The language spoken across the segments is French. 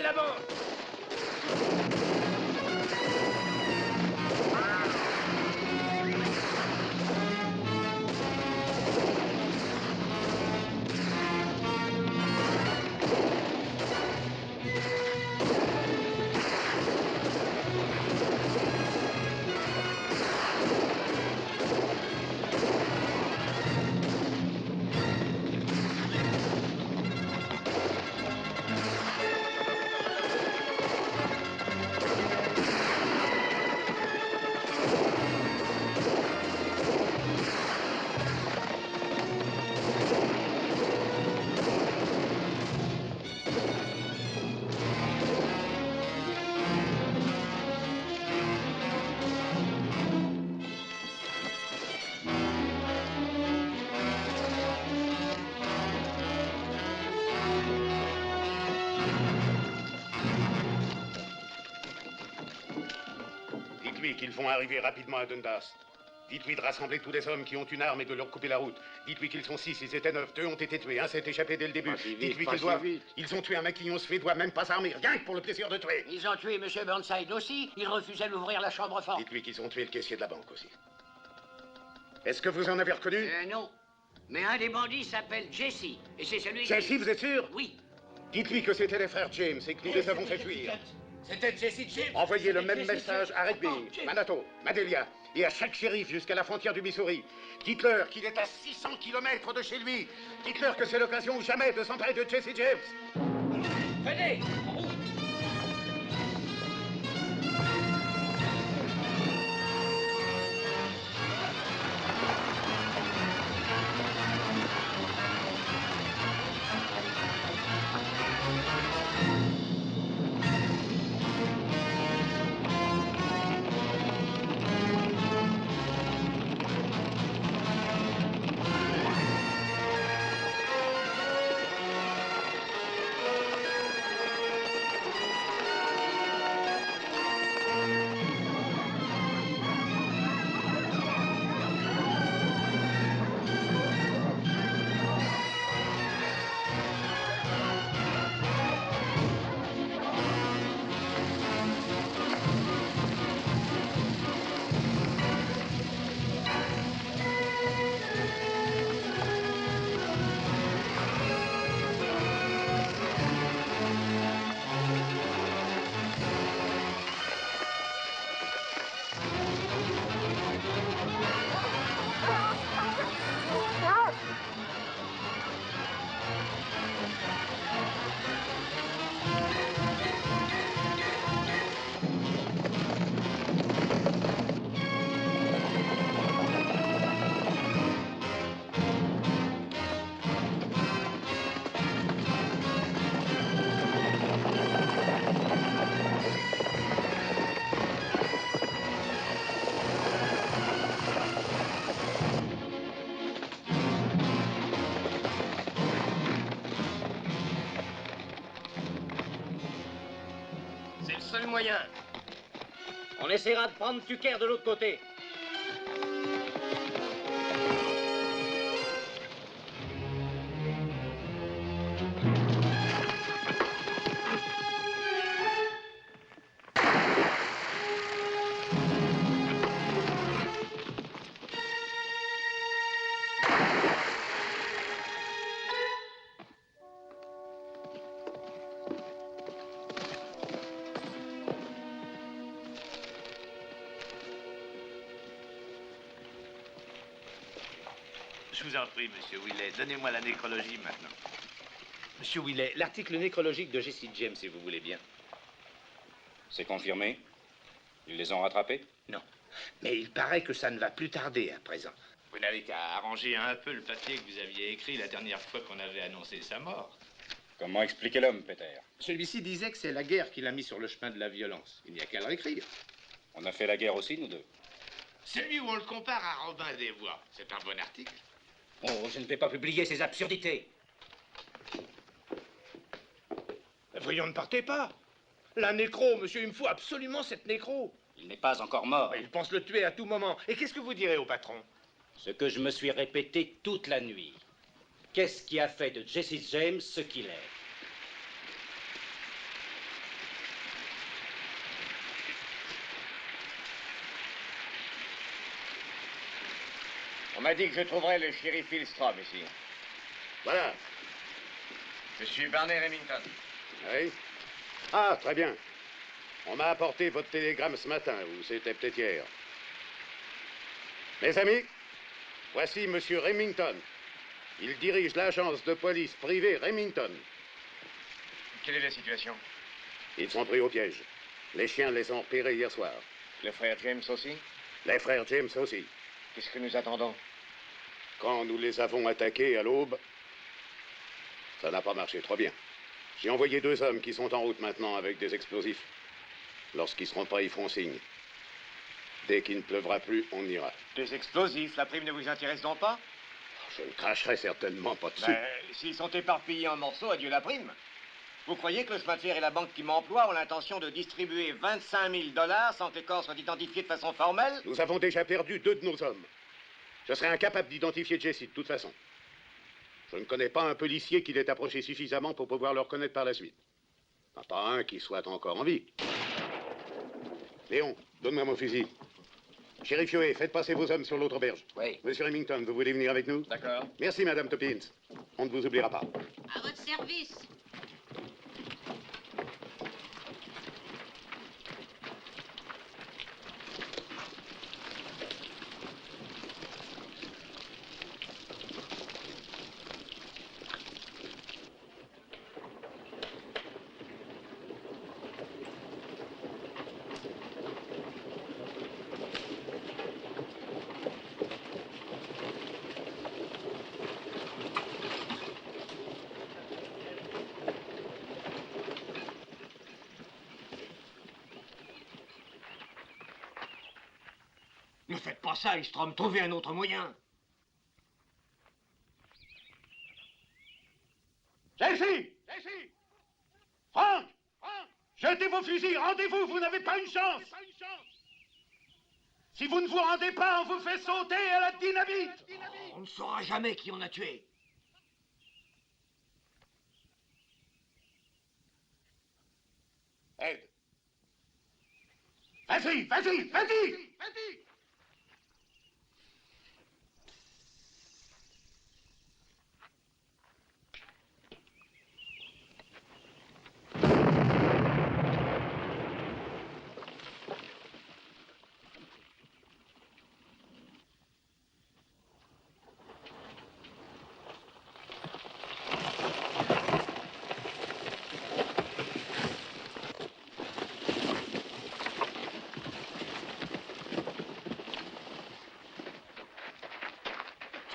la banque. Dites-lui qu'ils vont arriver rapidement à Dundas. Dites-lui de rassembler tous les hommes qui ont une arme et de leur couper la route. Dites-lui qu'ils sont 6, ils étaient 9, 2 ont été tués, un s'est échappé dès le début. Dites-lui qu'ils doivent... Ils ont tué un maquignon suédois, même pas armé, rien que pour le plaisir de tuer. Ils ont tué M. Burnside aussi, il refusait d'ouvrir la chambre forte. Dites-lui qu'ils ont tué le caissier de la banque aussi. Est-ce que vous en avez reconnu? Non. Mais un des bandits s'appelle Jesse, et c'est celui qui... Jesse, vous êtes sûr? Oui. Dites-lui que c'était les frères James et que nous les avons fait fuir. C'était Jesse James. Envoyez le même message à Red Wing, Manato, Madelia et à chaque shérif jusqu'à la frontière du Missouri. Dites-leur qu'il est à 600 km de chez lui. Dites-leur que c'est l'occasion ou jamais de s'emparer de Jesse James. Venez, en route. C'est le seul moyen. On essaiera de prendre Tucker de l'autre côté. Je vous en prie, monsieur Willet, donnez-moi la nécrologie maintenant. Monsieur Willet, l'article nécrologique de Jesse James, si vous voulez bien. C'est confirmé? Ils les ont rattrapés? Non. Mais il paraît que ça ne va plus tarder à présent. Vous n'avez qu'à arranger un peu le papier que vous aviez écrit la dernière fois qu'on avait annoncé sa mort. Comment expliquer l'homme, Peter? Celui-ci disait que c'est la guerre qui l'a mis sur le chemin de la violence. Il n'y a qu'à le réécrire. On a fait la guerre aussi, nous deux. Celui où on le compare à Robin des Bois, c'est un bon article. Oh, je ne vais pas publier ces absurdités. Voyons, ne partez pas. La nécro, monsieur, il me faut absolument cette nécro. Il n'est pas encore mort. Il pense le tuer à tout moment. Et qu'est-ce que vous direz au patron? Ce que je me suis répété toute la nuit. Qu'est-ce qui a fait de Jesse James ce qu'il est? m'a dit que je trouverais le shérif Hillstrom ici. Voilà. Je suis Barney Remington. Oui. Ah, très bien. On m'a apporté votre télégramme ce matin, ou c'était peut-être hier. Mes amis, voici Monsieur Remington. Il dirige l'agence de police privée Remington. Quelle est la situation? Ils sont pris au piège. Les chiens les ont repérés hier soir. Le frère James aussi? Les frères James aussi. Qu'est-ce que nous attendons? Quand nous les avons attaqués à l'aube, ça n'a pas marché trop bien. J'ai envoyé 2 hommes qui sont en route maintenant avec des explosifs. Lorsqu'ils seront prêts, ils feront signe. Dès qu'il ne pleuvra plus, on ira. Des explosifs, la prime ne vous intéresse donc pas? Je ne cracherai certainement pas dessus. Ben, s'ils sont éparpillés en morceaux, adieu la prime. Vous croyez que le chemin de fer et la banque qui m'emploie ont l'intention de distribuer 25 000 $ sans que les corps soient identifiés de façon formelle? Nous avons déjà perdu 2 de nos hommes. Je serais incapable d'identifier Jesse de toute façon. Je ne connais pas un policier qui l'ait approché suffisamment pour pouvoir le reconnaître par la suite. Pas un qui soit encore en vie. Léon, donne-moi mon fusil. Shérif Yoé, faites passer vos hommes sur l'autre berge. Oui. Monsieur Remington, vous voulez venir avec nous? D'accord. Merci, Madame Toppins. On ne vous oubliera pas. À votre service. Ne faites pas ça, Hillstrom. Trouvez un autre moyen. Jesse! Jesse! Frank! Jetez vos fusils, rendez-vous, vous n'avez pas une chance! Si vous ne vous rendez pas, on vous fait sauter à la dynamite! On ne saura jamais qui on a tué. Ed! Vas-y, vas-y, vas-y!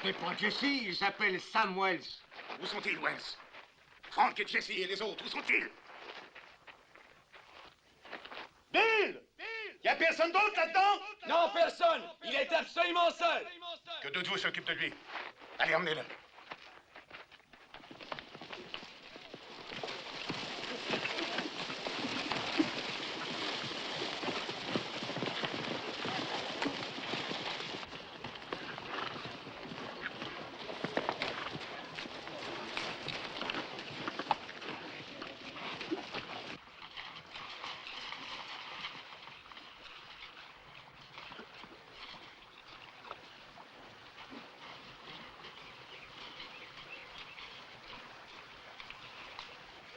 Ce n'est pas Jesse, il s'appelle Sam Wells. Où sont-ils, Wells? Frank et Jesse et les autres, où sont-ils? Bill! Y a personne d'autre là-dedans? Non, personne. Il est absolument seul. Que deux de vous s'occupent de lui. Allez, emmenez-le.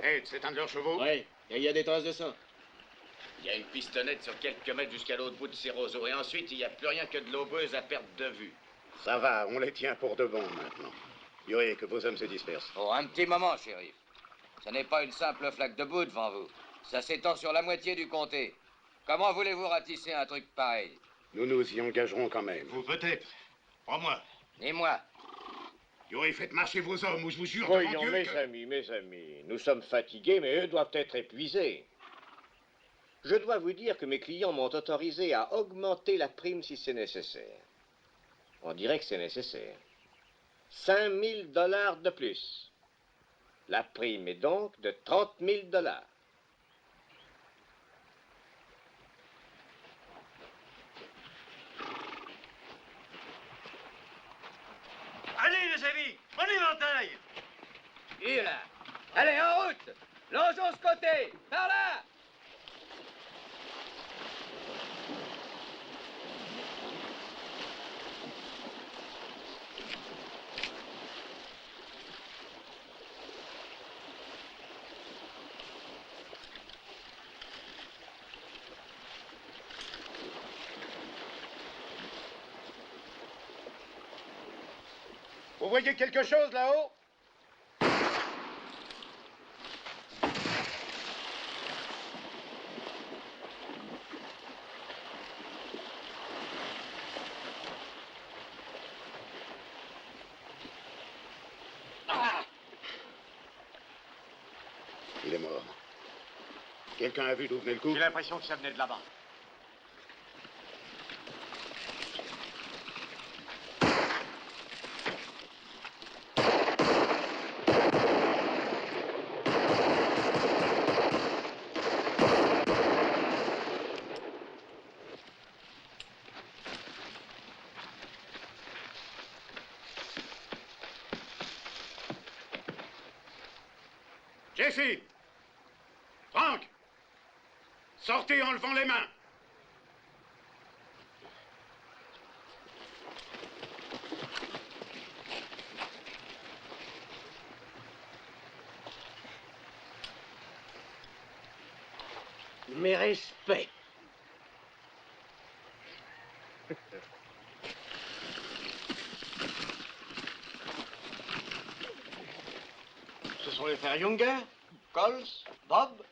Ed, c'est un de leurs chevaux? Oui, il y a des traces de sang. Il y a une pistonnette sur quelques mètres jusqu'à l'autre bout de ces roseaux. Et ensuite, il n'y a plus rien que de l'eau boueuse à perte de vue. Ça va, on les tient pour de bon maintenant. Yoé, que vos hommes se dispersent. Oh, un petit moment, shérif. Ce n'est pas une simple flaque de boue devant vous. Ça s'étend sur la moitié du comté. Comment voulez-vous ratisser un truc pareil? Nous nous y engagerons quand même. Vous peut-être. Pas moi. Ni moi. Yoé, faites marcher vos hommes ou je vous jure Voyons, devant Dieu mes amis, nous sommes fatigués, mais eux doivent être épuisés. Je dois vous dire que mes clients m'ont autorisé à augmenter la prime si c'est nécessaire. On dirait que c'est nécessaire. 5 000 $ de plus. La prime est donc de 30 000 $. Allez, les amis, on éventaille. Et là. Allez, en route. Longeons ce côté. Par là. voyez quelque chose là-haut? Il est mort. Quelqu'un a vu d'où venait le coup? J'ai l'impression que ça venait de là-bas. Jesse! Frank! Sortez en levant les mains! Mes respects. Ce sont les frères Younger, Coles, Bob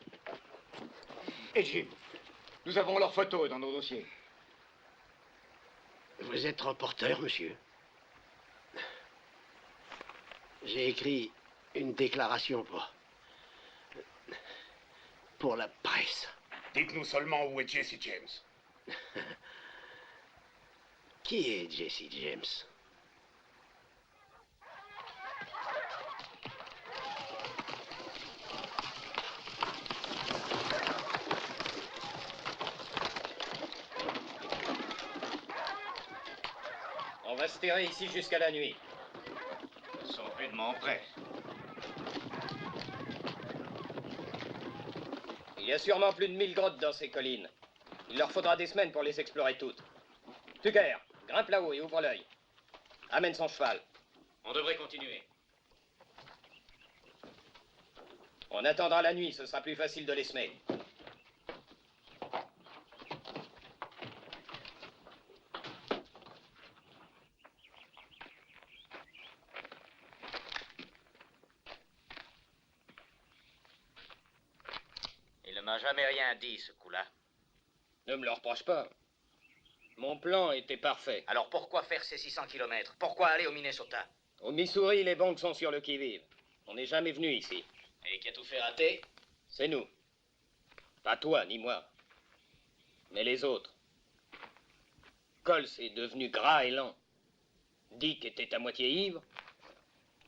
et Jim. Nous avons leurs photos dans nos dossiers. Vous êtes reporter, monsieur? J'ai écrit une déclaration pour la presse. Dites-nous seulement où est Jesse James. Qui est Jesse James? On va se terrer ici jusqu'à la nuit. Ils sont rudement prêts. Il y a sûrement plus de 1000 grottes dans ces collines. Il leur faudra des semaines pour les explorer toutes. Tucker, grimpe là-haut et ouvre l'œil. Amène son cheval. On devrait continuer. On attendra la nuit, ce sera plus facile de les semer. Il ne m'a jamais rien dit, ce coup-là. Ne me le reproche pas. Mon plan était parfait. Alors pourquoi faire ces 600 kilomètres? Pourquoi aller au Minnesota? Au Missouri, les banques sont sur le qui-vive. On n'est jamais venu ici. Et qui a tout fait rater? C'est nous. Pas toi, ni moi. Mais les autres. Coles est devenu gras et lent. Dick était à moitié ivre.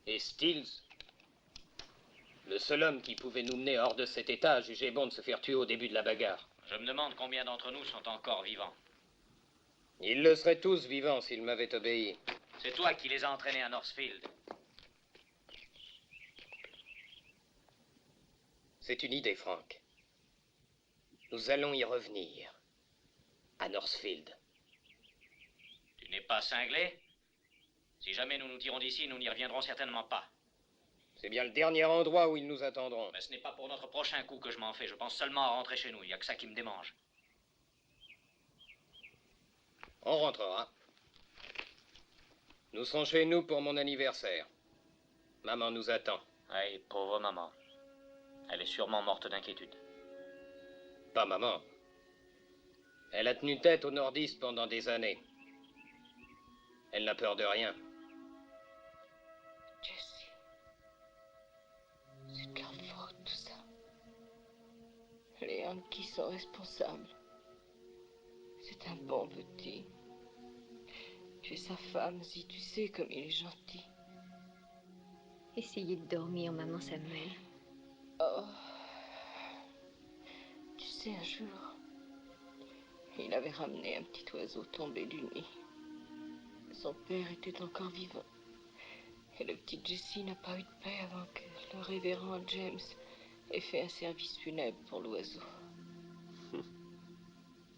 Et Stills, le seul homme qui pouvait nous mener hors de cet état, jugeait bon de se faire tuer au début de la bagarre. Je me demande combien d'entre nous sont encore vivants. Ils le seraient tous vivants s'ils m'avaient obéi. C'est toi qui les as entraînés à Northfield. C'est une idée, Frank. Nous allons y revenir. À Northfield. Tu n'es pas cinglé? Si jamais nous nous tirons d'ici, nous n'y reviendrons certainement pas. C'est bien le dernier endroit où ils nous attendront. Mais ce n'est pas pour notre prochain coup que je m'en fais. Je pense seulement à rentrer chez nous. Il n'y a que ça qui me démange. On rentrera. Nous serons chez nous pour mon anniversaire. Maman nous attend. Oui, pauvre maman. Elle est sûrement morte d'inquiétude. Pas maman. Elle a tenu tête aux nordistes pendant des années. Elle n'a peur de rien. Jesse, c'est de leur faute, tout ça. Les Yankees sont responsables. C'est un bon petit. Tu es sa femme, si tu sais comme il est gentil. Essayez de dormir, maman Samuel. Oh. Tu sais, un jour, il avait ramené un petit oiseau tombé du nid. Son père était encore vivant. Et le petit Jesse n'a pas eu de paix avant que le révérend James ait fait un service funèbre pour l'oiseau.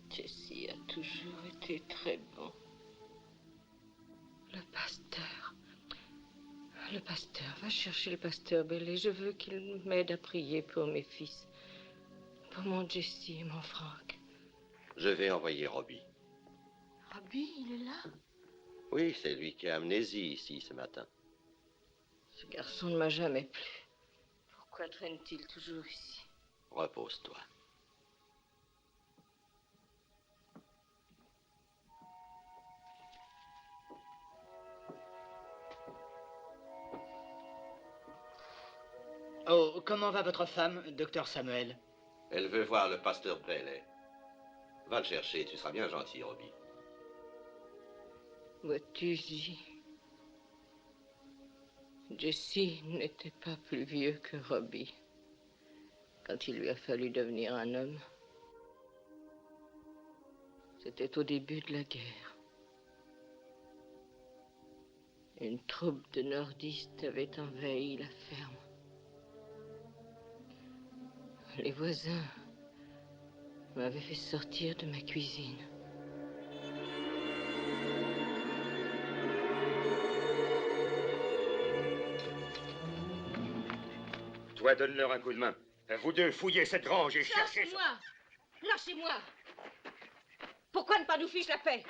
Jesse a toujours été très bon. Le pasteur. Le pasteur. Va chercher le pasteur Bailey. Je veux qu'il m'aide à prier pour mes fils. Pour mon Jesse et mon Frank. Je vais envoyer Robbie. Robbie, il est là? Oui, c'est lui qui a amené Z ici ce matin. Ce garçon ne m'a jamais plu. Pourquoi traîne-t-il toujours ici? Repose-toi. Oh, comment va votre femme, docteur Samuel? Elle veut voir le pasteur Bailey. Va le chercher, tu seras bien gentil, Robbie. Vois-tu, Jesse n'était pas plus vieux que Robbie quand il lui a fallu devenir un homme. C'était au début de la guerre. Une troupe de nordistes avait envahi la ferme. Les voisins m'avaient fait sortir de ma cuisine. Toi, donne-leur un coup de main. Vous deux, fouillez cette grange et cherchez... Lâchez-moi! Lâchez-moi! Pourquoi ne pas nous fiche la paix?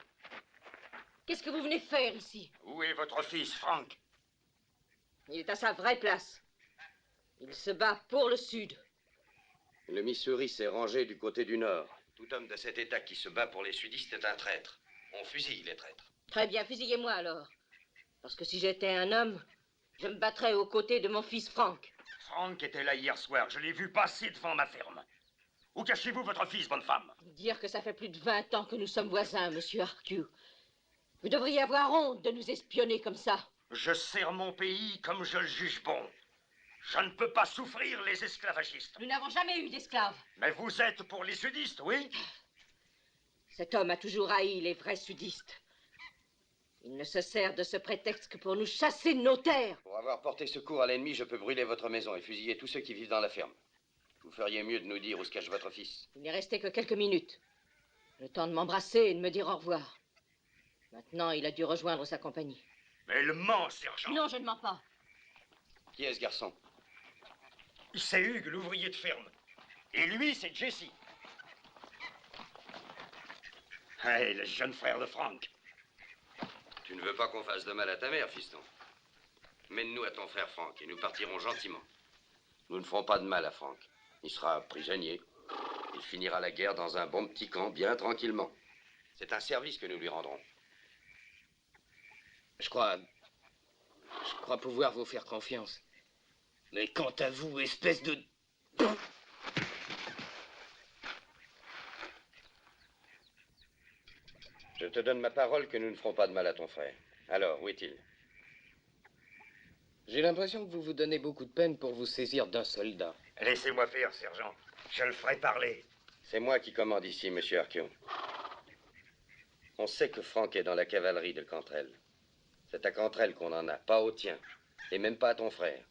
Qu'est-ce que vous venez faire ici? Où est votre fils, Frank? Il est à sa vraie place. Il se bat pour le Sud. Le Missouri s'est rangé du côté du Nord. Tout homme de cet État qui se bat pour les sudistes est un traître. On fusille les traîtres. Très bien, fusillez-moi alors. Parce que si j'étais un homme, je me battrais aux côtés de mon fils Frank. Frank était là hier soir. Je l'ai vu passer devant ma ferme. Où cachez-vous votre fils, bonne femme? Dire que ça fait plus de 20 ans que nous sommes voisins, monsieur Arcu. Vous devriez avoir honte de nous espionner comme ça. Je sers mon pays comme je le juge bon. Je ne peux pas souffrir les esclavagistes. Nous n'avons jamais eu d'esclaves. Mais vous êtes pour les sudistes, oui? Cet homme a toujours haï les vrais sudistes. Il ne se sert de ce prétexte que pour nous chasser de nos terres. Pour avoir porté secours à l'ennemi, je peux brûler votre maison et fusiller tous ceux qui vivent dans la ferme. Vous feriez mieux de nous dire où se cache votre fils. Il n'est resté que quelques minutes. Le temps de m'embrasser et de me dire au revoir. Maintenant, il a dû rejoindre sa compagnie. Mais elle ment, sergent. Non, je ne mens pas. Qui est ce garçon? C'est Hugues, l'ouvrier de ferme. Et lui, c'est Jesse. Hey, le jeune frère de Frank. Tu ne veux pas qu'on fasse de mal à ta mère, fiston. Mène-nous à ton frère Frank et nous partirons gentiment. Nous ne ferons pas de mal à Frank. Il sera prisonnier. Il finira la guerre dans un bon petit camp, bien tranquillement. C'est un service que nous lui rendrons. Je crois pouvoir vous faire confiance. Mais quant à vous, espèce de... Je te donne ma parole que nous ne ferons pas de mal à ton frère. Alors, où est-il? J'ai l'impression que vous vous donnez beaucoup de peine pour vous saisir d'un soldat. Laissez-moi faire, sergent. Je le ferai parler. C'est moi qui commande ici, monsieur Archeon. On sait que Frank est dans la cavalerie de Cantrell. C'est à Cantrell qu'on en a, pas au tien. Et même pas à ton frère.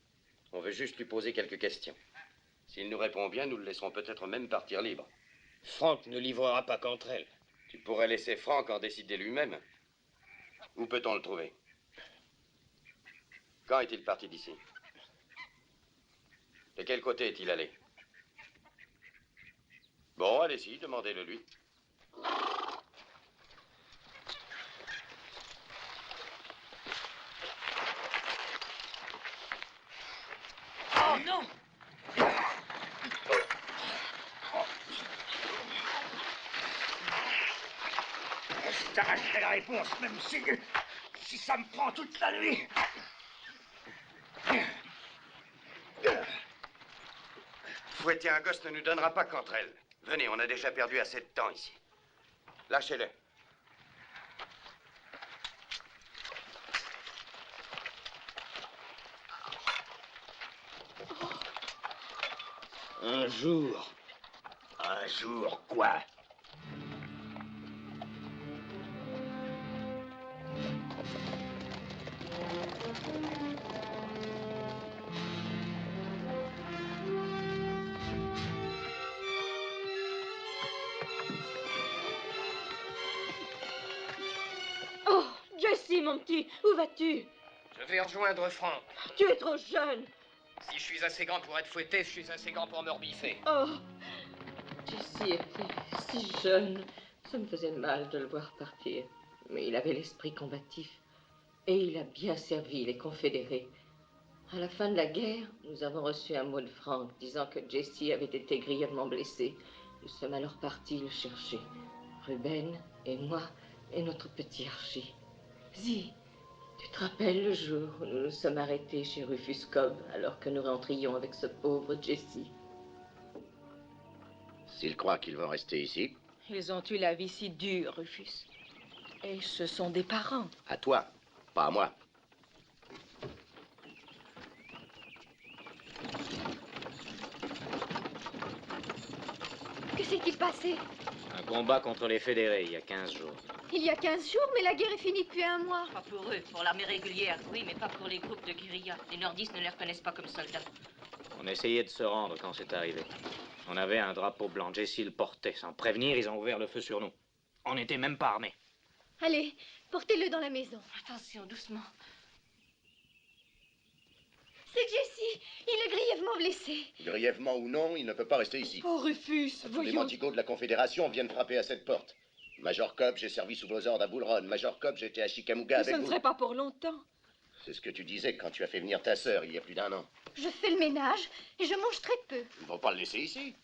On veut juste lui poser quelques questions. S'il nous répond bien, nous le laisserons peut-être même partir libre. Frank ne livrera pas Cantrell. Tu pourrais laisser Frank en décider lui-même. Où peut-on le trouver? Quand est-il parti d'ici? De quel côté est-il allé? Bon, allez-y, demandez-le lui. Oh non! Je t'arracherai la réponse, même si ça me prend toute la nuit. Fouetter un gosse ne nous donnera pas Cantrell. Venez, on a déjà perdu assez de temps ici. Lâchez-le. Un jour. Un jour quoi? Oh, Jesse, mon petit, où vas-tu? Je vais rejoindre Frank. Tu es trop jeune. Si je suis assez grand pour être fouetté, je suis assez grand pour me rebiffer. Oh, Jesse était si jeune. Ça me faisait mal de le voir partir. Mais il avait l'esprit combatif. Et il a bien servi les Confédérés. À la fin de la guerre, nous avons reçu un mot de Frank disant que Jesse avait été grièvement blessé. Nous sommes alors partis le chercher. Ruben et moi et notre petit Archie. Zi, tu te rappelles le jour où nous nous sommes arrêtés chez Rufus Cobb alors que nous rentrions avec ce pauvre Jesse? S'ils croient qu'ils vont rester ici, Ils ont eu la vie si dure, Rufus. Et ce sont des parents. à toi, pas à moi. Que s'est-il passé? Un combat contre les fédérés il y a 15 jours. Il y a 15 jours, mais la guerre est finie depuis un mois. Pas pour eux, pour l'armée régulière, oui, mais pas pour les groupes de guérilla. Les nordistes ne les reconnaissent pas comme soldats. On essayait de se rendre quand c'est arrivé. On avait un drapeau blanc, Jesse le portait. Sans prévenir, ils ont ouvert le feu sur nous. On n'était même pas armés. Allez, portez-le dans la maison. Attention, doucement. C'est Jesse. Il est grièvement blessé. Grièvement ou non, il ne peut pas rester ici. Oh, Rufus, Les voyons. mendigos de la Confédération viennent frapper à cette porte. Major Cobb, j'ai servi sous vos ordres à Bull Run. Major Cobb, j'étais à Chickamauga Mais avec ce ne vous. serait pas pour longtemps. C'est ce que tu disais quand tu as fait venir ta sœur il y a plus d'1 an. Je fais le ménage et je mange très peu. Ils ne vont pas le laisser ici.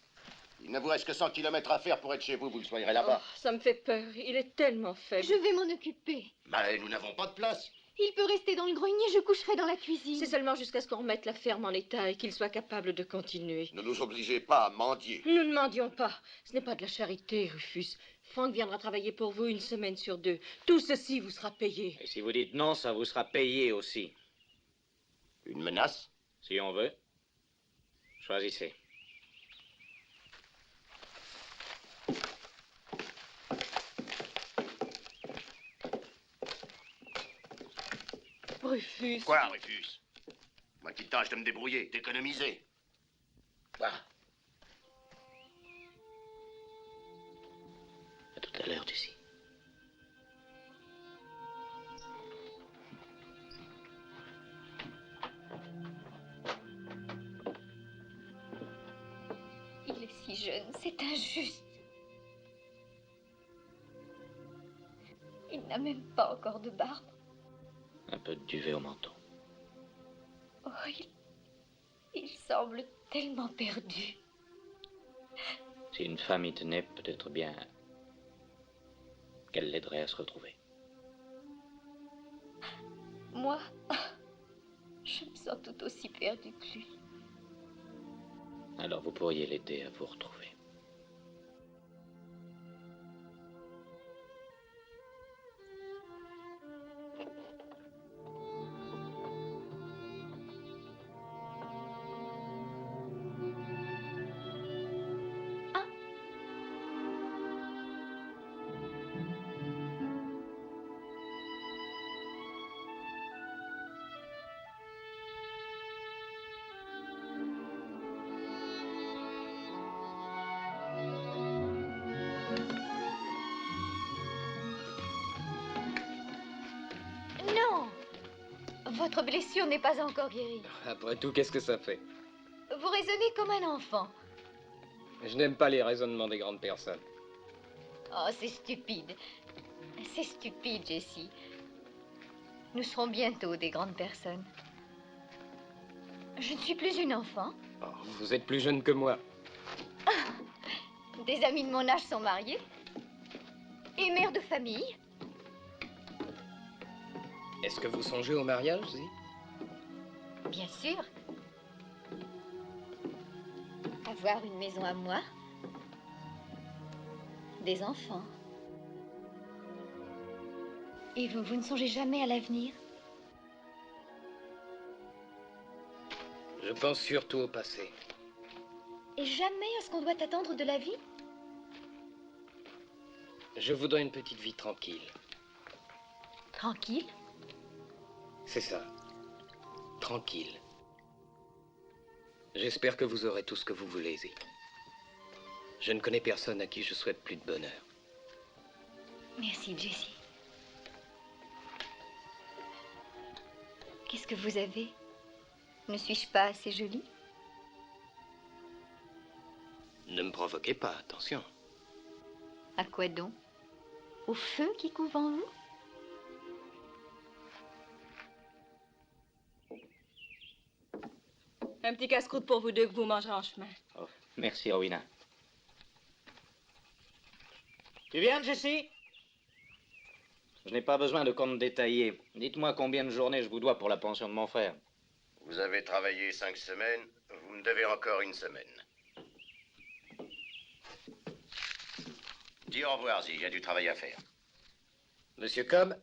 Il ne vous reste que 100 kilomètres à faire pour être chez vous. Vous le soignerez là-bas. Oh, ça me fait peur. Il est tellement faible. Je vais m'en occuper. Mais nous n'avons pas de place. Il peut rester dans le grenier, je coucherai dans la cuisine. C'est seulement jusqu'à ce qu'on remette la ferme en état et qu'il soit capable de continuer. Ne nous obligez pas à mendier. Nous ne mendions pas. Ce n'est pas de la charité, Rufus. Frank viendra travailler pour vous 1 semaine sur 2. Tout ceci vous sera payé. Et si vous dites non, ça vous sera payé aussi. Une menace? Si on veut. Choisissez. Rufus. Quoi, Rufus? Moi qui tâche de me débrouiller, d'économiser. Quoi? À tout à l'heure, Jesse. Il est si jeune, c'est injuste. Il n'a même pas encore de barbe. Un peu de duvet au menton. Oh, il semble tellement perdu. Si une femme y tenait, peut-être bien qu'elle l'aiderait à se retrouver. Moi, je me sens tout aussi perdue que lui. Alors vous pourriez l'aider à vous retrouver. Non! Votre blessure n'est pas encore guérie. Après tout, qu'est-ce que ça fait? Vous raisonnez comme un enfant. Je n'aime pas les raisonnements des grandes personnes. Oh, c'est stupide. C'est stupide, Jessie. Nous serons bientôt des grandes personnes. Je ne suis plus une enfant. Oh, vous êtes plus jeune que moi. Des amis de mon âge sont mariés. Et mère de famille. Est-ce que vous songez au mariage, Zi? Bien sûr. Avoir une maison à moi. Des enfants. Et vous ne songez jamais à l'avenir? Je pense surtout au passé. Et jamais à ce qu'on doit attendre de la vie? Je voudrais une petite vie tranquille. Tranquille? C'est ça. Tranquille. J'espère que vous aurez tout ce que vous voulez, Zi. Je ne connais personne à qui je souhaite plus de bonheur. Merci, Jessie. Qu'est-ce que vous avez? Ne suis-je pas assez jolie? Ne me provoquez pas, attention. À quoi donc? Au feu qui couve en vous? Un petit casse-croûte pour vous deux que vous mangerez en chemin. Oh, merci, Rowena. Tu viens, Jessie? Je n'ai pas besoin de compte détaillé. Dites-moi combien de journées je vous dois pour la pension de mon frère. Vous avez travaillé 5 semaines, vous me devez encore 1 semaine. Dis au revoir, Zi, j'ai du travail à faire. Monsieur Cobb,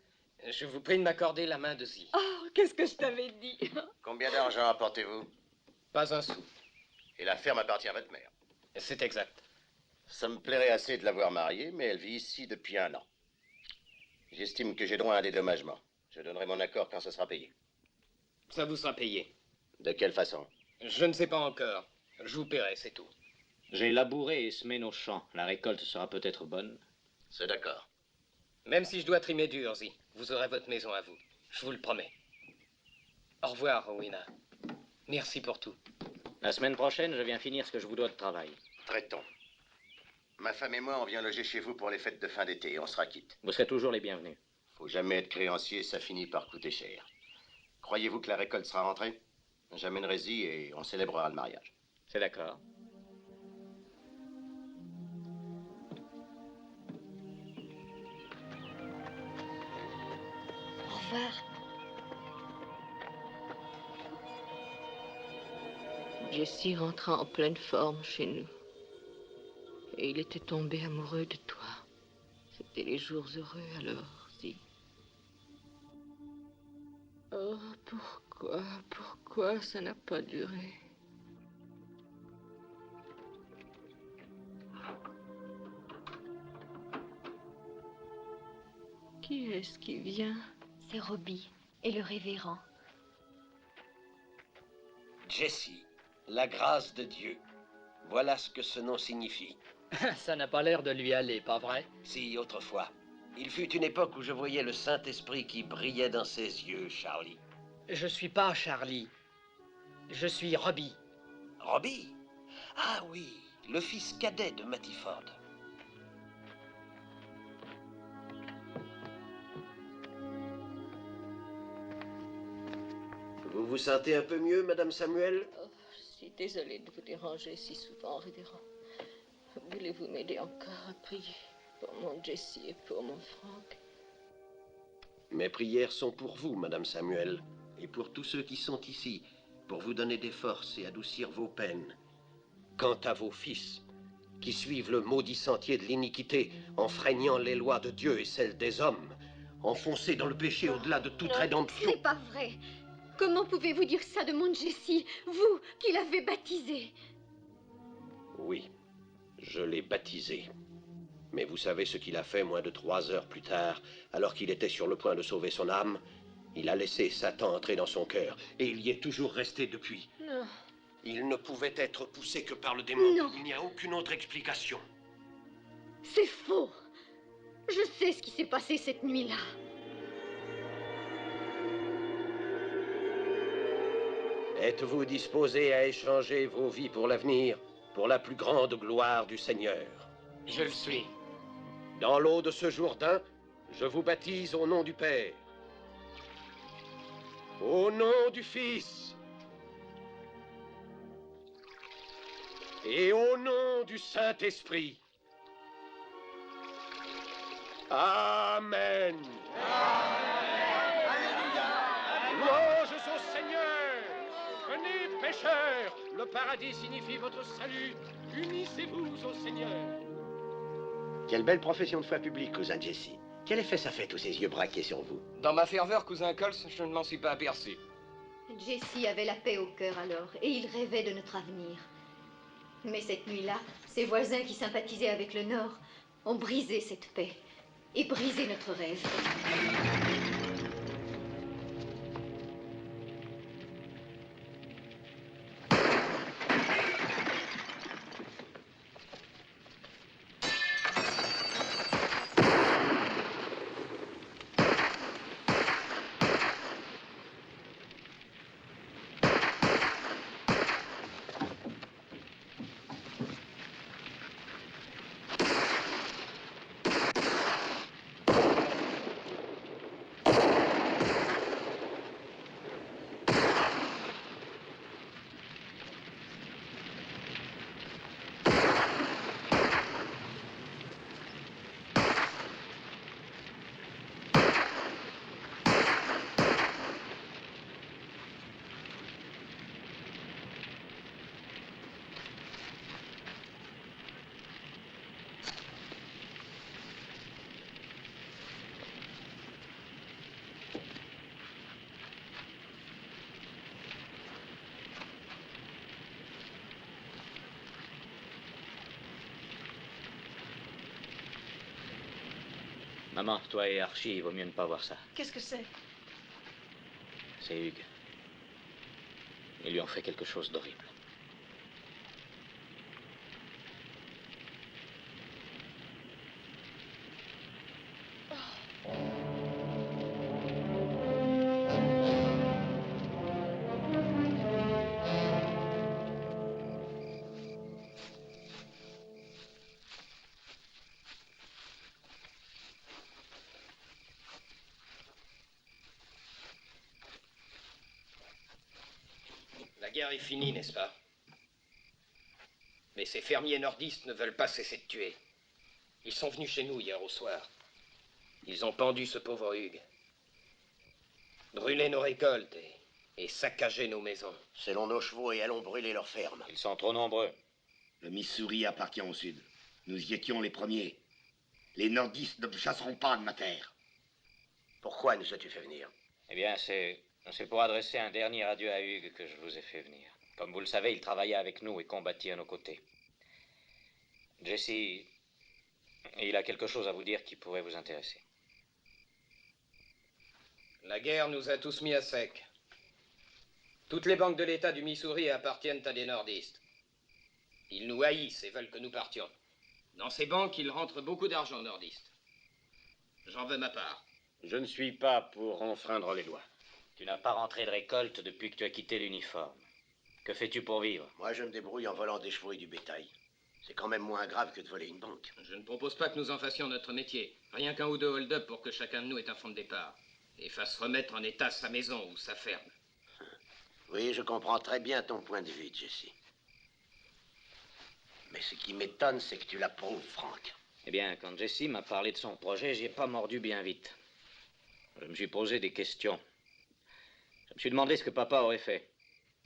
je vous prie de m'accorder la main de Zi. Oh, qu'est-ce que je t'avais dit? Combien d'argent apportez-vous? Pas un sou. Et la ferme appartient à votre mère? C'est exact. Ça me plairait assez de l'avoir mariée, mais elle vit ici depuis 1 an. J'estime que j'ai droit à un dédommagement. Je donnerai mon accord quand ce sera payé. Ça vous sera payé. De quelle façon? Je ne sais pas encore. Je vous paierai, c'est tout. J'ai labouré et semé nos champs. La récolte sera peut-être bonne. C'est d'accord. Même si je dois trimer dur, Zi, vous aurez votre maison à vous. Je vous le promets. Au revoir, Rowena. Merci pour tout. La semaine prochaine, je viens finir ce que je vous dois de travail. Traitons. Ma femme et moi, on vient loger chez vous pour les fêtes de fin d'été et on sera quitte. Vous serez toujours les bienvenus. Faut jamais être créancier, ça finit par coûter cher. Croyez-vous que la récolte sera rentrée? J'amènerai-y et on célébrera le mariage. C'est d'accord. Au revoir. Jessie rentra en pleine forme chez nous. Et il était tombé amoureux de toi. C'était les jours heureux alors, Zi. Oh, pourquoi ça n'a pas duré? Qui est-ce qui vient? C'est Robbie et le révérend. Jessie, la grâce de Dieu. Voilà ce que ce nom signifie. Ça n'a pas l'air de lui aller, pas vrai? Si, autrefois. Il fut une époque où je voyais le Saint-Esprit qui brillait dans ses yeux, Charlie. Je suis pas Charlie. Je suis Robbie. Robbie? Ah oui, le fils cadet de Mattie Ford. Vous vous sentez un peu mieux, Madame Samuel? Oh, je suis désolée de vous déranger si souvent, révérend. Voulez-vous m'aider encore à prier pour mon Jessie et pour mon Frank? Mes prières sont pour vous, Madame Samuel, et pour tous ceux qui sont ici, pour vous donner des forces et adoucir vos peines. Quant à vos fils, qui suivent le maudit sentier de l'iniquité, enfreignant les lois de Dieu et celles des hommes, enfoncés dans le péché au-delà de toute rédemption... Ce n'est pas vrai. Comment pouvez-vous dire ça de mon Jessie, vous qui l'avez baptisé? Oui, je l'ai baptisé. Mais vous savez ce qu'il a fait moins de 3 heures plus tard, alors qu'il était sur le point de sauver son âme? Il a laissé Satan entrer dans son cœur, et il y est toujours resté depuis. Non. Il ne pouvait être poussé que par le démon. Non. Il n'y a aucune autre explication. C'est faux. Je sais ce qui s'est passé cette nuit-là. Êtes-vous disposé à échanger vos vies pour l'avenir, pour la plus grande gloire du Seigneur? Je le suis. Dans l'eau de ce Jourdain, je vous baptise au nom du Père, au nom du Fils et au nom du Saint-Esprit. Amen. Louanges au Seigneur. Venez, pécheurs, le paradis signifie votre salut. Unissez-vous au Seigneur. Quelle belle profession de foi publique, cousin Jesse. Quel effet ça fait, tous ces yeux braqués sur vous? Dans ma ferveur, cousin Coles, je ne m'en suis pas aperçu. Jessie avait la paix au cœur alors, et il rêvait de notre avenir. Mais cette nuit-là, ses voisins qui sympathisaient avec le Nord ont brisé cette paix et brisé notre rêve. Maman, toi et Archie, il vaut mieux ne pas voir ça. Qu'est-ce que c'est? C'est Hugues. Ils lui ont fait quelque chose d'horrible. La guerre est finie, n'est-ce pas? Mais ces fermiers nordistes ne veulent pas cesser de tuer. Ils sont venus chez nous hier au soir. Ils ont pendu ce pauvre Hugues. Brûlé nos récoltes et saccagé nos maisons. Selon nos chevaux et allons brûler leurs fermes. Ils sont trop nombreux. Le Missouri appartient au Sud. Nous y étions les premiers. Les nordistes ne chasseront pas de ma terre. Pourquoi nous as-tu fait venir? Eh bien, c'est pour adresser un dernier adieu à Hugues que je vous ai fait venir. Comme vous le savez, il travaillait avec nous et combattit à nos côtés. Jesse, il a quelque chose à vous dire qui pourrait vous intéresser. La guerre nous a tous mis à sec. Toutes les banques de l'État du Missouri appartiennent à des nordistes. Ils nous haïssent et veulent que nous partions. Dans ces banques, il rentre beaucoup d'argent nordiste. J'en veux ma part. Je ne suis pas pour enfreindre les lois. Tu n'as pas rentré de récolte depuis que tu as quitté l'uniforme. Que fais-tu pour vivre? Moi, je me débrouille en volant des chevaux et du bétail. C'est quand même moins grave que de voler une banque. Je ne propose pas que nous en fassions notre métier. Rien qu'un ou deux hold-up pour que chacun de nous ait un fonds de départ. Et fasse remettre en état sa maison ou sa ferme. Oui, je comprends très bien ton point de vue, Jesse. Mais ce qui m'étonne, c'est que tu l'approuves, Frank. Eh bien, quand Jesse m'a parlé de son projet, j'y ai pas mordu bien vite. Je me suis posé des questions. Je me suis demandé ce que papa aurait fait.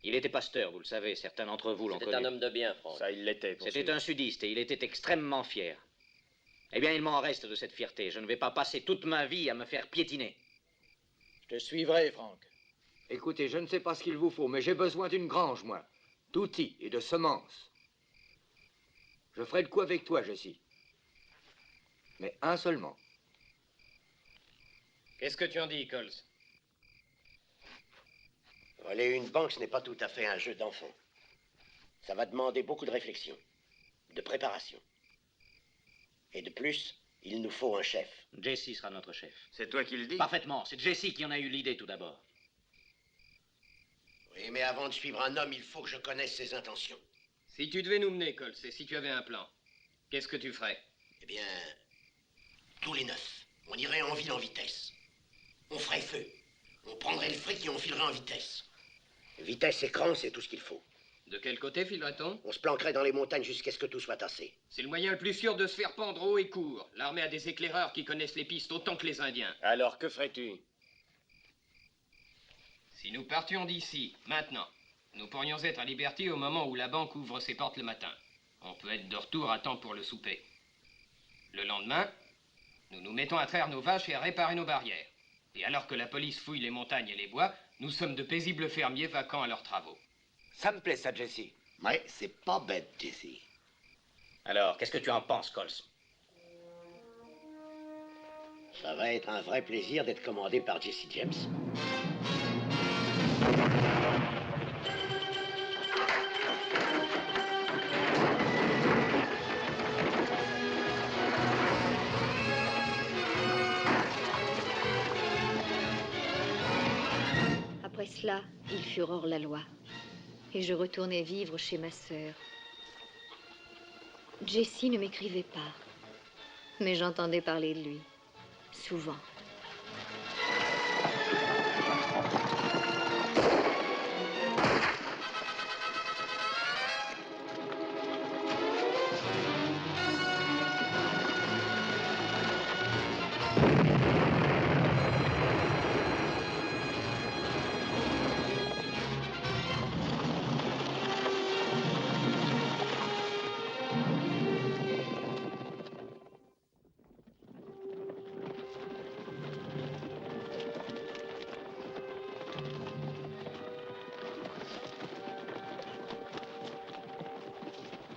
Il était pasteur, vous le savez, certains d'entre vous l'ont connu. C'était un homme de bien, Franck. Ça, il l'était. C'était un sudiste et il était extrêmement fier. Eh bien, il m'en reste de cette fierté. Je ne vais pas passer toute ma vie à me faire piétiner. Je te suivrai, Franck. Écoutez, je ne sais pas ce qu'il vous faut, mais j'ai besoin d'une grange, moi. D'outils et de semences. Je ferai le coup avec toi, Jesse. Mais un seulement. Qu'est-ce que tu en dis, Coles? Voler une banque, ce n'est pas tout à fait un jeu d'enfant. Ça va demander beaucoup de réflexion, de préparation. Et de plus, il nous faut un chef. Jesse sera notre chef. C'est toi qui le dis? Parfaitement. C'est Jesse qui en a eu l'idée tout d'abord. Oui, mais avant de suivre un homme, il faut que je connaisse ses intentions. Si tu devais nous mener, Coles, et si tu avais un plan, qu'est-ce que tu ferais? Eh bien, tous les 9, on irait en ville en vitesse. On ferait feu. On prendrait le fric et on filerait en vitesse. Vitesse écran, c'est tout ce qu'il faut. De quel côté filerait-on? On se planquerait dans les montagnes jusqu'à ce que tout soit tassé. C'est le moyen le plus sûr de se faire pendre haut et court. L'armée a des éclaireurs qui connaissent les pistes autant que les Indiens. Alors, que ferais-tu? Si nous partions d'ici, maintenant, nous pourrions être à Liberty au moment où la banque ouvre ses portes le matin. On peut être de retour à temps pour le souper. Le lendemain, nous nous mettons à traire nos vaches et à réparer nos barrières. Et alors que la police fouille les montagnes et les bois, nous sommes de paisibles fermiers vacants à leurs travaux. Ça me plaît, ça, Jesse. Ouais, c'est pas bête, Jesse. Alors, qu'est-ce que tu en penses, Coles? Ça va être un vrai plaisir d'être commandé par Jesse James. Après cela, ils furent hors la loi. Et je retournai vivre chez ma sœur. Jesse ne m'écrivait pas, mais j'entendais parler de lui, souvent.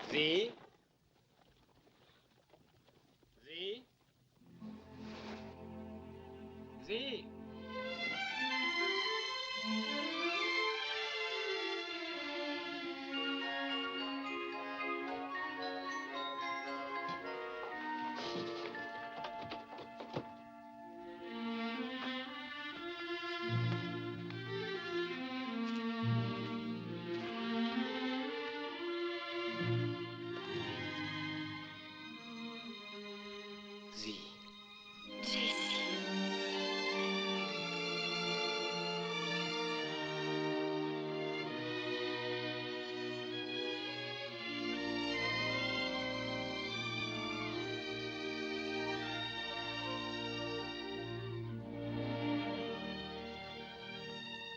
Zi? Zi?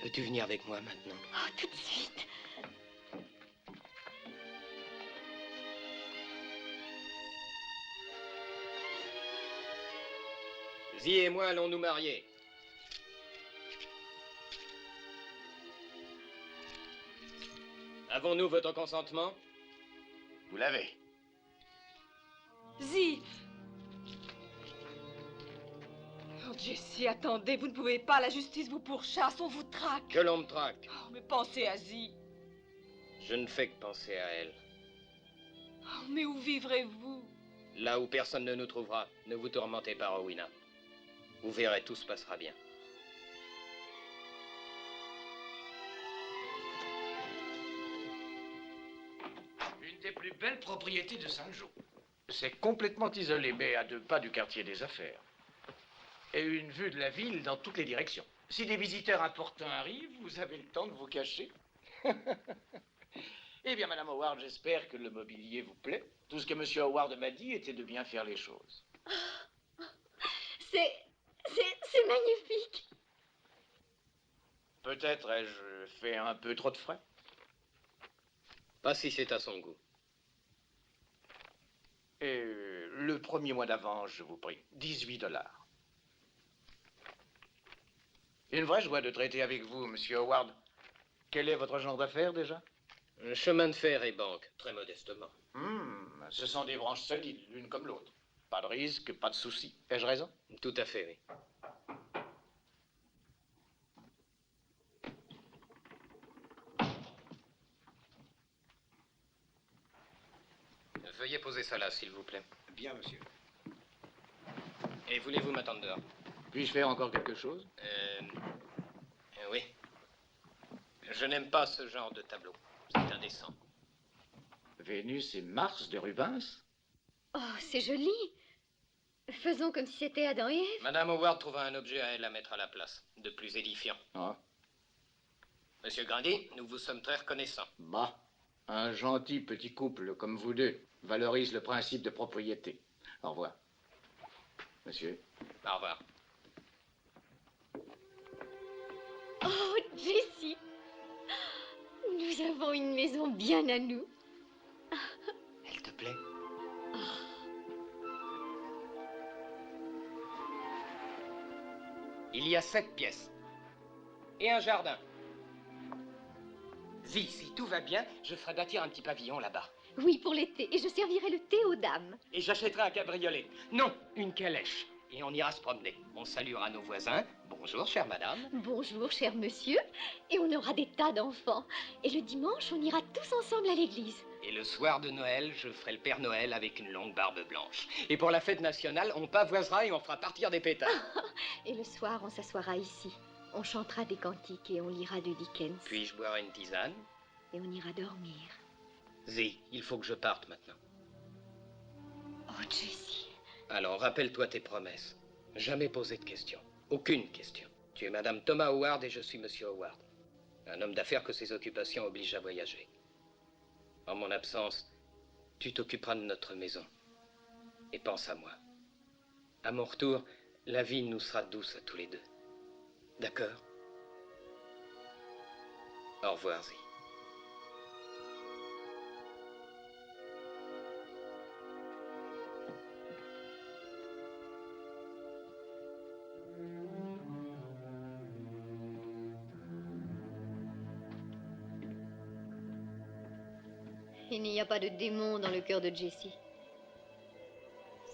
Peux-tu venir avec moi maintenant? Oh, tout de suite. Zi et moi allons nous marier. Avons-nous votre consentement? Vous l'avez. Zi! Oh, Jessie, attendez, vous ne pouvez pas, la justice vous pourchasse, on vous traque. Que l'on me traque. Oh, mais pensez à Zi. Je ne fais que penser à elle. Oh, mais où vivrez-vous? Là où personne ne nous trouvera. Ne vous tourmentez pas, Rowena. Vous verrez, tout se passera bien. Une des plus belles propriétés de Saint-Jean. C'est complètement isolé, mais à 2 pas du quartier des affaires. Et une vue de la ville dans toutes les directions. Si des visiteurs importants arrivent, vous avez le temps de vous cacher. Eh bien, Madame Howard, j'espère que le mobilier vous plaît. Tout ce que Monsieur Howard m'a dit était de bien faire les choses. C'est magnifique. Peut-être ai-je fait un peu trop de frais. Pas si c'est à son goût. Et le premier mois d'avance, je vous prie, 18 $. Une vraie joie de traiter avec vous, Monsieur Howard. Quel est votre genre d'affaires, déjà? Chemin de fer et banque, très modestement. Ce sont des branches solides, l'une comme l'autre. Pas de risque, pas de soucis. Ai-je raison? Tout à fait, oui. Veuillez poser ça là, s'il vous plaît. Bien, monsieur. Et voulez-vous m'attendre dehors? Puis-je faire encore quelque chose? Oui. Je n'aime pas ce genre de tableau. C'est indécent. Vénus et Mars de Rubens? Oh, c'est joli. Faisons comme si c'était Adam et Ève. Madame Howard trouva un objet à elle à mettre à la place, de plus édifiant. Ah. Monsieur Grundy, nous vous sommes très reconnaissants. Bah, un gentil petit couple comme vous deux valorise le principe de propriété. Au revoir. Monsieur. Au revoir. Oh, Jessie. Nous avons une maison bien à nous. Elle te plaît? Il y a 7 pièces. Et un jardin. Zi, si tout va bien, je ferai bâtir un petit pavillon là-bas. Oui, pour l'été. Et je servirai le thé aux dames. Et j'achèterai un cabriolet. Non, une calèche. Et on ira se promener. On saluera nos voisins. Bonjour, chère madame. Bonjour, cher monsieur. Et on aura des tas d'enfants. Et le dimanche, on ira tous ensemble à l'église. Et le soir de Noël, je ferai le Père Noël avec une longue barbe blanche. Et pour la fête nationale, on pavoisera et on fera partir des pétards. Et le soir, on s'assoira ici. On chantera des cantiques et on lira de Dickens. Puis je boirai une tisane. Et on ira dormir. Zi, il faut que je parte maintenant. Oh, Jessie. Alors, rappelle-toi tes promesses. Jamais poser de questions. Aucune question. Tu es Madame Thomas Howard et je suis Monsieur Howard. Un homme d'affaires que ses occupations obligent à voyager. En mon absence, tu t'occuperas de notre maison. Et pense à moi. À mon retour, la vie nous sera douce à tous les deux. D'accord? Au revoir, Zi. Il n'y a pas de démon dans le cœur de Jessie.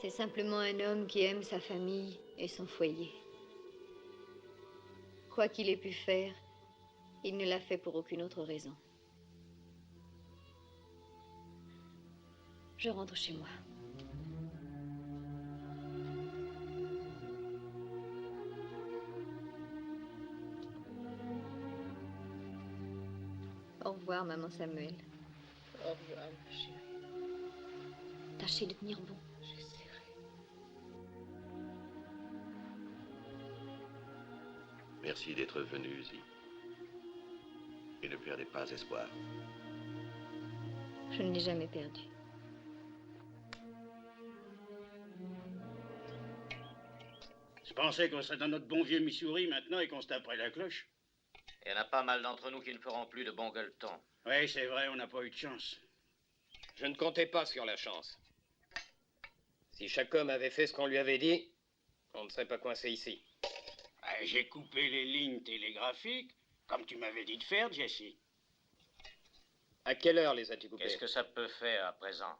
C'est simplement un homme qui aime sa famille et son foyer. Quoi qu'il ait pu faire, il ne l'a fait pour aucune autre raison. Je rentre chez moi. Au revoir, maman Samuel. Au revoir, ma chérie. Tâchez de tenir bon. J'essaierai. Merci d'être venu, Zi. Et ne perdez pas espoir. Je ne l'ai jamais perdu. Je pensais qu'on serait dans notre bon vieux Missouri maintenant et qu'on se taperait la cloche. Il y en a pas mal d'entre nous qui ne feront plus de bon gueuleton. Oui, c'est vrai, on n'a pas eu de chance. Je ne comptais pas sur la chance. Si chaque homme avait fait ce qu'on lui avait dit, on ne serait pas coincé ici. J'ai coupé les lignes télégraphiques, comme tu m'avais dit de faire, Jesse. À quelle heure les as-tu coupées? Qu'est-ce que ça peut faire à présent?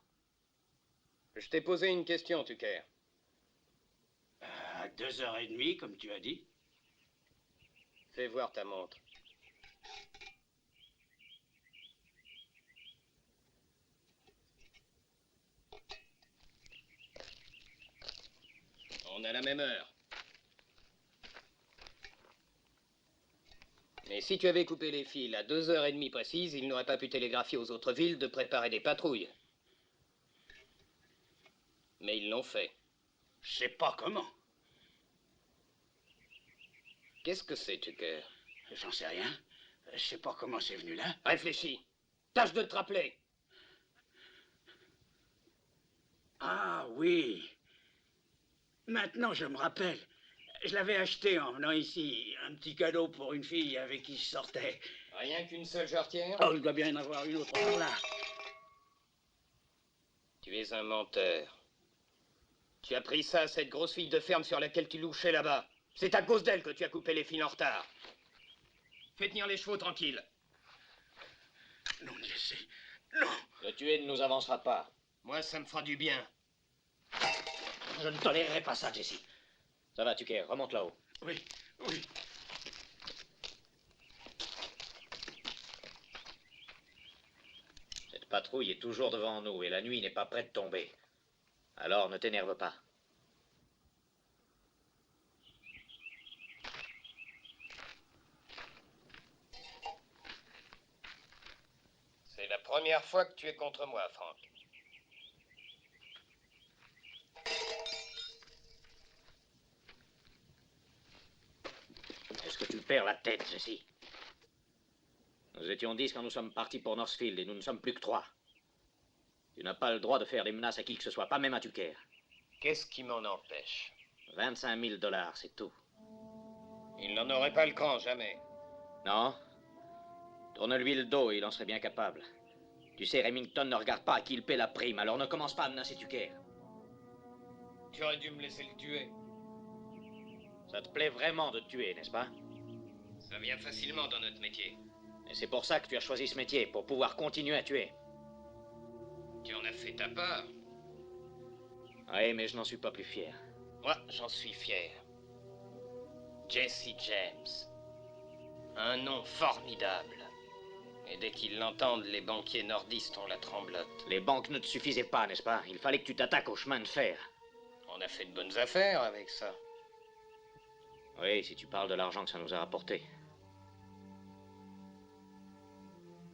Je t'ai posé une question, Tucker. À 2h30, comme tu as dit. Fais voir ta montre. On a la même heure. Mais si tu avais coupé les fils à 2h30 précises, ils n'auraient pas pu télégraphier aux autres villes de préparer des patrouilles. Mais ils l'ont fait. Je sais pas comment. Qu'est-ce que c'est, Tucker? J'en sais rien. Je sais pas comment c'est venu là. Réfléchis. Tâche de te rappeler. Ah oui. Maintenant, je me rappelle. Je l'avais acheté en venant ici. Un petit cadeau pour une fille avec qui je sortais. Rien qu'une seule jarretière? Oh, il doit bien y en avoir une autre par là. Tu es un menteur. Tu as pris ça à cette grosse fille de ferme sur laquelle tu louchais là-bas. C'est à cause d'elle que tu as coupé les fils en retard. Fais tenir les chevaux tranquilles. Non, Jesse. Non. Le tuer ne nous avancera pas. Moi, ça me fera du bien. Je ne tolérerai pas ça, Jesse. Ça va, Tucker, remonte là-haut. Oui, oui. Cette patrouille est toujours devant nous et la nuit n'est pas prête de tomber. Alors ne t'énerve pas. C'est la première fois que tu es contre moi, Frank. Est-ce que tu perds la tête, Jesse? Nous étions 10 quand nous sommes partis pour Northfield et nous ne sommes plus que 3. Tu n'as pas le droit de faire des menaces à qui que ce soit, pas même à Tucker. Qu'est-ce qui m'en empêche? 25 000 $, c'est tout. Il n'en aurait pas le cran, jamais. Non? Tourne-lui le dos et il en serait bien capable. Tu sais, Remington ne regarde pas à qui il paie la prime, alors ne commence pas à menacer Tucker. Tu aurais dû me laisser le tuer. Ça te plaît vraiment de te tuer, n'est-ce pas? Ça vient facilement dans notre métier. Et c'est pour ça que tu as choisi ce métier, pour pouvoir continuer à tuer. Tu en as fait ta part. Oui, mais je n'en suis pas plus fier. Moi, j'en suis fier. Jesse James. Un nom formidable. Et dès qu'ils l'entendent, les banquiers nordistes ont la tremblote. Les banques ne te suffisaient pas, n'est-ce pas? Il fallait que tu t'attaques au chemin de fer. On a fait de bonnes affaires avec ça. Oui, si tu parles de l'argent que ça nous a rapporté.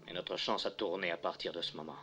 Mais notre chance a tourné à partir de ce moment.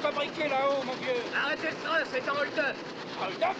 Fabriqué là-haut, mon vieux. Arrêtez le train, c'est un hold-up. Hold-up?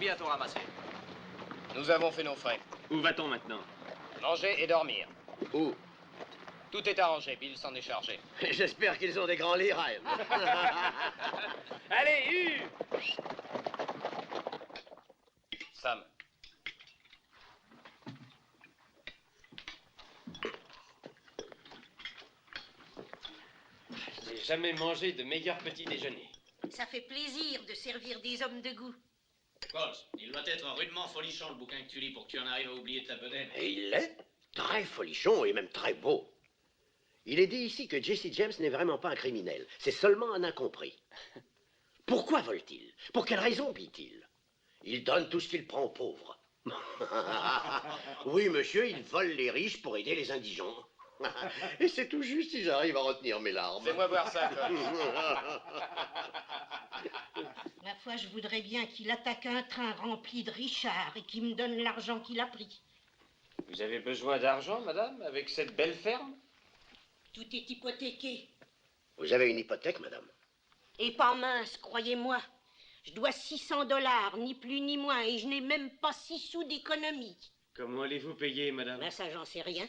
bientôt ramassé. Nous avons fait nos frais. Où va-t-on maintenant? Manger et dormir. Où? Tout est arrangé, Bill s'en est chargé. J'espère qu'ils ont des grands lits, Ryan. Allez, Hugh! Sam. Je n'ai jamais mangé de meilleur petit déjeuner. Ça fait plaisir de servir des hommes de goût. Coles, il doit être rudement folichon le bouquin que tu lis pour que tu en arrives à oublier ta bedaine. Et il l'est. Très folichon et même très beau. Il est dit ici que Jesse James n'est vraiment pas un criminel. C'est seulement un incompris. Pourquoi vole-t-il? Pour quelle raison pille-t-il? Il donne tout ce qu'il prend aux pauvres. Oui, monsieur, il vole les riches pour aider les indigents. Et c'est tout juste si j'arrive à retenir mes larmes. Fais-moi voir ça, Coles. Ma foi, je voudrais bien qu'il attaque un train rempli de Richard et qu'il me donne l'argent qu'il a pris. Vous avez besoin d'argent, madame, avec cette belle ferme? Tout est hypothéqué. Vous avez une hypothèque, madame? Et pas mince, croyez-moi. Je dois 600 $, ni plus ni moins, et je n'ai même pas 6 sous d'économie. Comment allez-vous payer, madame? Ben ça, j'en sais rien.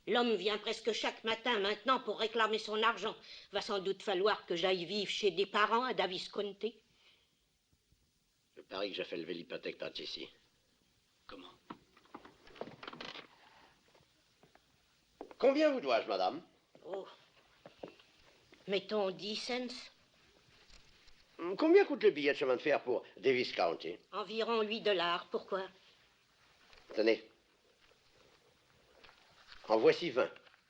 L'homme vient presque chaque matin maintenant pour réclamer son argent. Va sans doute falloir que j'aille vivre chez des parents à Davisconte. Je parie que j'ai fait lever l'hypothèque par Jesse. Comment? Combien vous dois-je, madame? Oh. Mettons 10 cents. Combien coûte le billet de chemin de fer pour Davis County? Environ 8 $. Pourquoi? Tenez. En voici 20.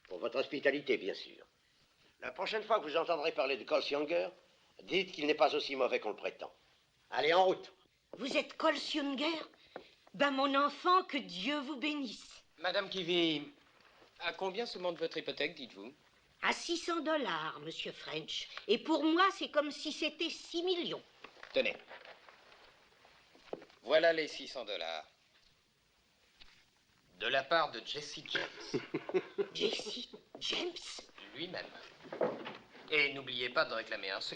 Pour votre hospitalité, bien sûr. La prochaine fois que vous entendrez parler de Coles Younger, dites qu'il n'est pas aussi mauvais qu'on le prétend. Allez, en route. Vous êtes Coles Younger? Ben, mon enfant, que Dieu vous bénisse. Madame Kivy, à combien se monte votre hypothèque, dites-vous? À 600 $, monsieur French. Et pour moi, c'est comme si c'était 6 millions. Tenez. Voilà les 600 $. De la part de Jesse James. Jesse James? Lui-même. Et n'oubliez pas de réclamer un sou.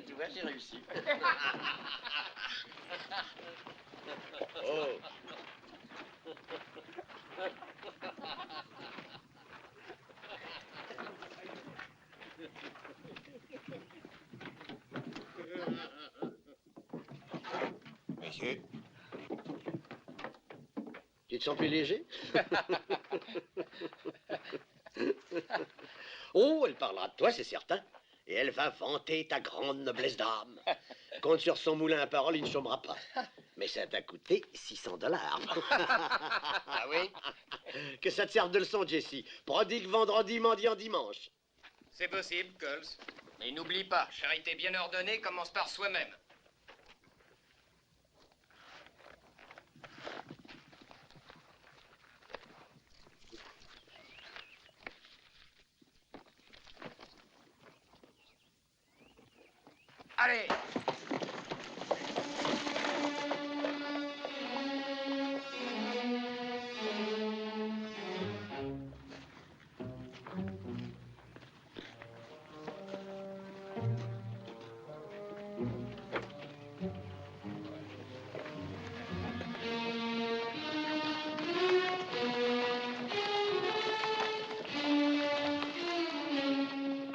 Tu vois, j'ai réussi. Oh. Monsieur? Tu te sens plus léger? Oh, elle parlera de toi, c'est certain. Et elle va vanter ta grande noblesse d'âme. Compte sur son moulin à parole, il ne chômera pas. Mais ça t'a coûté 600 $. Ah oui? Que ça te serve de leçon, Jesse. Prodigue vendredi, mendiant dimanche. C'est possible, Coles. Mais n'oublie pas, charité bien ordonnée commence par soi-même. Allez!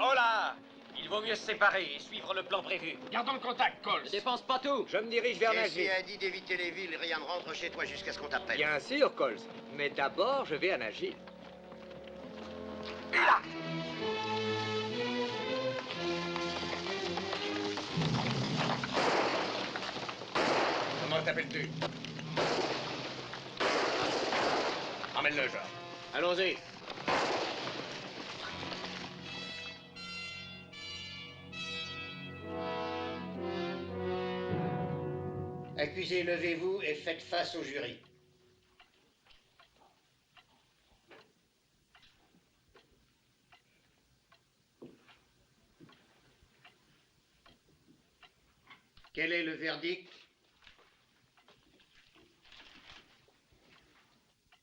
Oh là! Il vaut mieux se séparer et suivre le plan prévu. Gardons le contact, Coles. Ne dépense pas tout. Je me dirige vers Jesse Nashville. a dit d'éviter les villes. Rien ne rentre chez toi jusqu'à ce qu'on t'appelle. Bien sûr, Coles. Mais d'abord, je vais à Nashville. Comment t'appelles-tu? Emmène-le, genre. Allons-y. Accusé, levez-vous et faites face au jury. Quel est le verdict?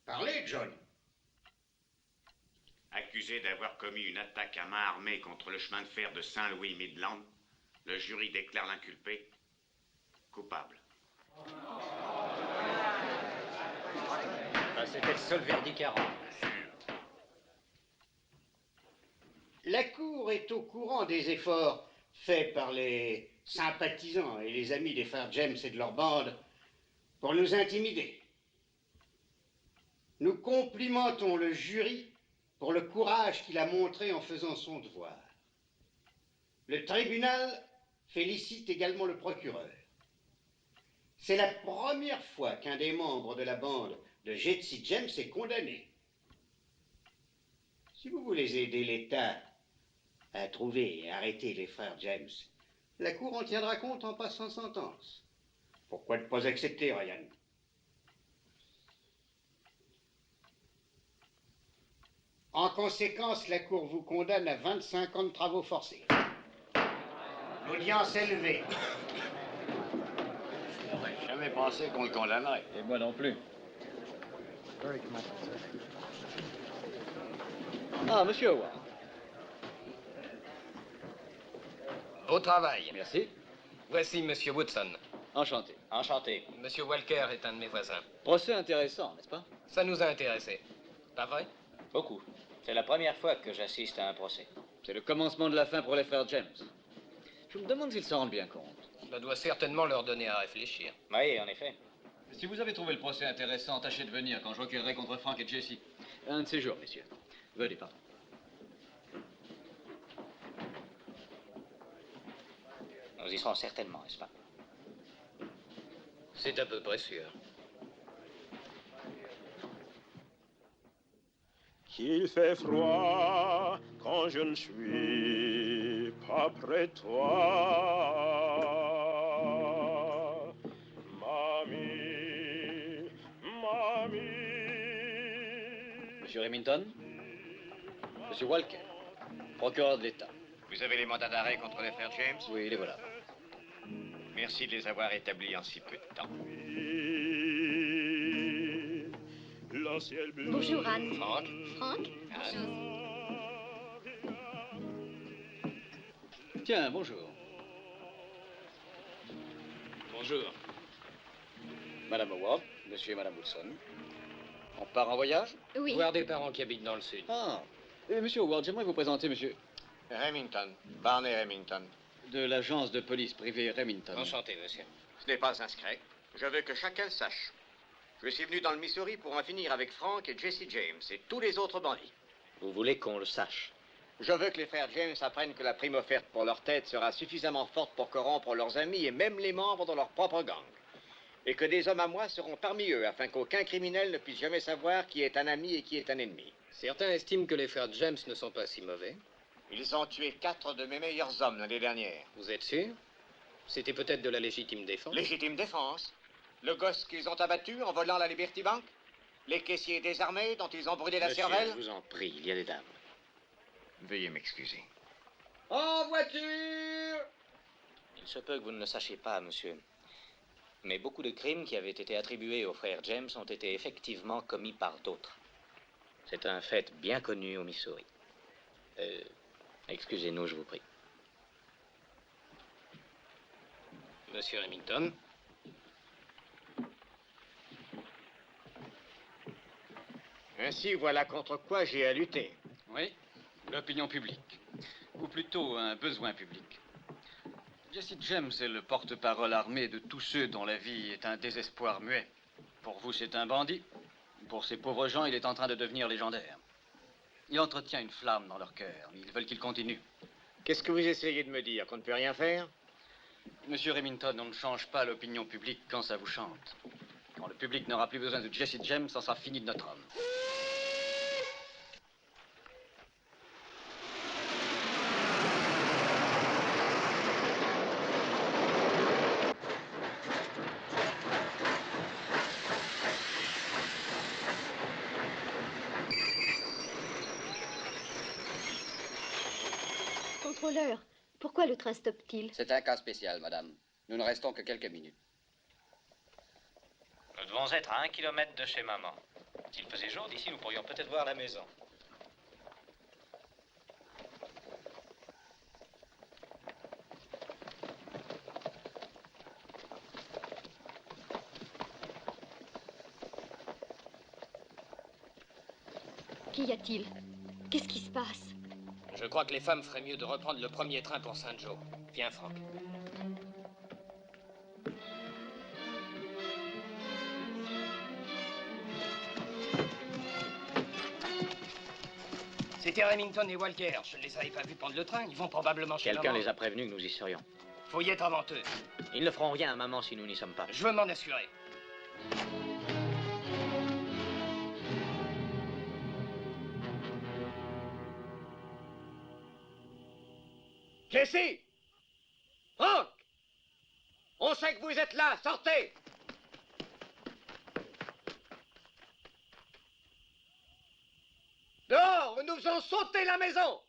Parlez, John. Accusé d'avoir commis une attaque à main armée contre le chemin de fer de Saint-Louis-Midland, Le jury déclare l'inculpé coupable. C'était le seul verdict à rendre. La Cour est au courant des efforts faits par les sympathisants et les amis des frères James et de leur bande pour nous intimider. Nous complimentons le jury pour le courage qu'il a montré en faisant son devoir. Le tribunal félicite également le procureur. C'est la première fois qu'un des membres de la bande de Jesse James est condamné. Si vous voulez aider l'État à trouver et arrêter les frères James, la Cour en tiendra compte en passant sentence. Pourquoi ne pas accepter, Ryan? En conséquence, la Cour vous condamne à 25 ans de travaux forcés. L'audience est levée. Je n'aurais jamais pensé qu'on le condamnerait. Et moi non plus. Ah, monsieur Howard. Beau travail. Merci. Voici Monsieur Woodson. Enchanté. Enchanté. Monsieur Walker est un de mes voisins. Procès intéressant, n'est-ce pas? Ça nous a intéressés. Pas vrai? Beaucoup. C'est la première fois que j'assiste à un procès. C'est le commencement de la fin pour les frères James. Je me demande s'ils s'en rendent bien compte. Ça doit certainement leur donner à réfléchir. Oui, en effet. Si vous avez trouvé le procès intéressant, tâchez de venir quand je requerrai contre Frank et Jesse. Un de ces jours, messieurs. Venez, pardon. Nous y serons certainement, n'est-ce pas? C'est à peu près sûr. Qu'il fait froid quand je ne suis pas près de toi. Mamie, mamie. Monsieur Remington? Monsieur Walker, procureur de l'État. Vous avez les mandats d'arrêt contre les frères James? Oui, les voilà. Merci de les avoir établis en si peu de temps. Bonjour, Anne. Franck. Franck? Tiens, bonjour. Bonjour. Madame Howard, monsieur et madame Wilson. On part en voyage? Oui. Voir des parents qui habitent dans le sud. Ah. Monsieur Howard, j'aimerais vous présenter monsieur... Remington. Barney Remington. De l'agence de police privée Remington. Enchanté, monsieur. Ce n'est pas un secret. Je veux que chacun sache. Je suis venu dans le Missouri pour en finir avec Frank et Jesse James et tous les autres bandits. Vous voulez qu'on le sache? Je veux que les frères James apprennent que la prime offerte pour leur tête sera suffisamment forte pour corrompre leurs amis et même les membres de leur propre gang. Et que des hommes à moi seront parmi eux afin qu'aucun criminel ne puisse jamais savoir qui est un ami et qui est un ennemi. Certains estiment que les frères James ne sont pas si mauvais. Ils ont tué 4 de mes meilleurs hommes l'année dernière. Vous êtes sûr? C'était peut-être de la légitime défense. Légitime défense? Le gosse qu'ils ont abattu en volant la Liberty Bank? Les caissiers désarmés dont ils ont brûlé la cervelle? Je vous en prie, il y a des dames. Veuillez m'excuser. En voiture! Il se peut que vous ne le sachiez pas, monsieur. Mais beaucoup de crimes qui avaient été attribués aux frères James ont été effectivement commis par d'autres. C'est un fait bien connu au Missouri. Excusez-nous, je vous prie. Monsieur Remington. Ainsi, voilà contre quoi j'ai à lutter. Oui, l'opinion publique. Ou plutôt un besoin public. Jesse James est le porte-parole armé de tous ceux dont la vie est un désespoir muet. Pour vous, c'est un bandit. Pour ces pauvres gens, il est en train de devenir légendaire. Il entretient une flamme dans leur cœur. Ils veulent qu'il continue. Qu'est-ce que vous essayez de me dire? Qu'on ne peut rien faire? Monsieur Remington, on ne change pas l'opinion publique quand ça vous chante. Quand le public n'aura plus besoin de Jesse James, ça sera fini de notre homme. Contrôleur, pourquoi le train stoppe-t-il? C'est un cas spécial, madame. Nous ne restons que quelques minutes. Nous devons être à 1 kilomètre de chez maman. S'il faisait jour, d'ici, nous pourrions peut-être voir la maison. Qu'y a-t-il? Qu'est-ce qui se passe? Je crois que les femmes feraient mieux de reprendre le premier train pour Saint-Joe. Viens, Franck. C'était Remington et Walker. Je ne les avais pas vus prendre le train. Ils vont probablement chez Quelqu'un maman. les a prévenus que nous y serions. Faut y être avant eux. Ils ne feront rien à maman si nous n'y sommes pas. Je veux m'en assurer. Jesse! Franck! On sait que vous êtes là, sortez! Dehors, nous faisons sauter la maison!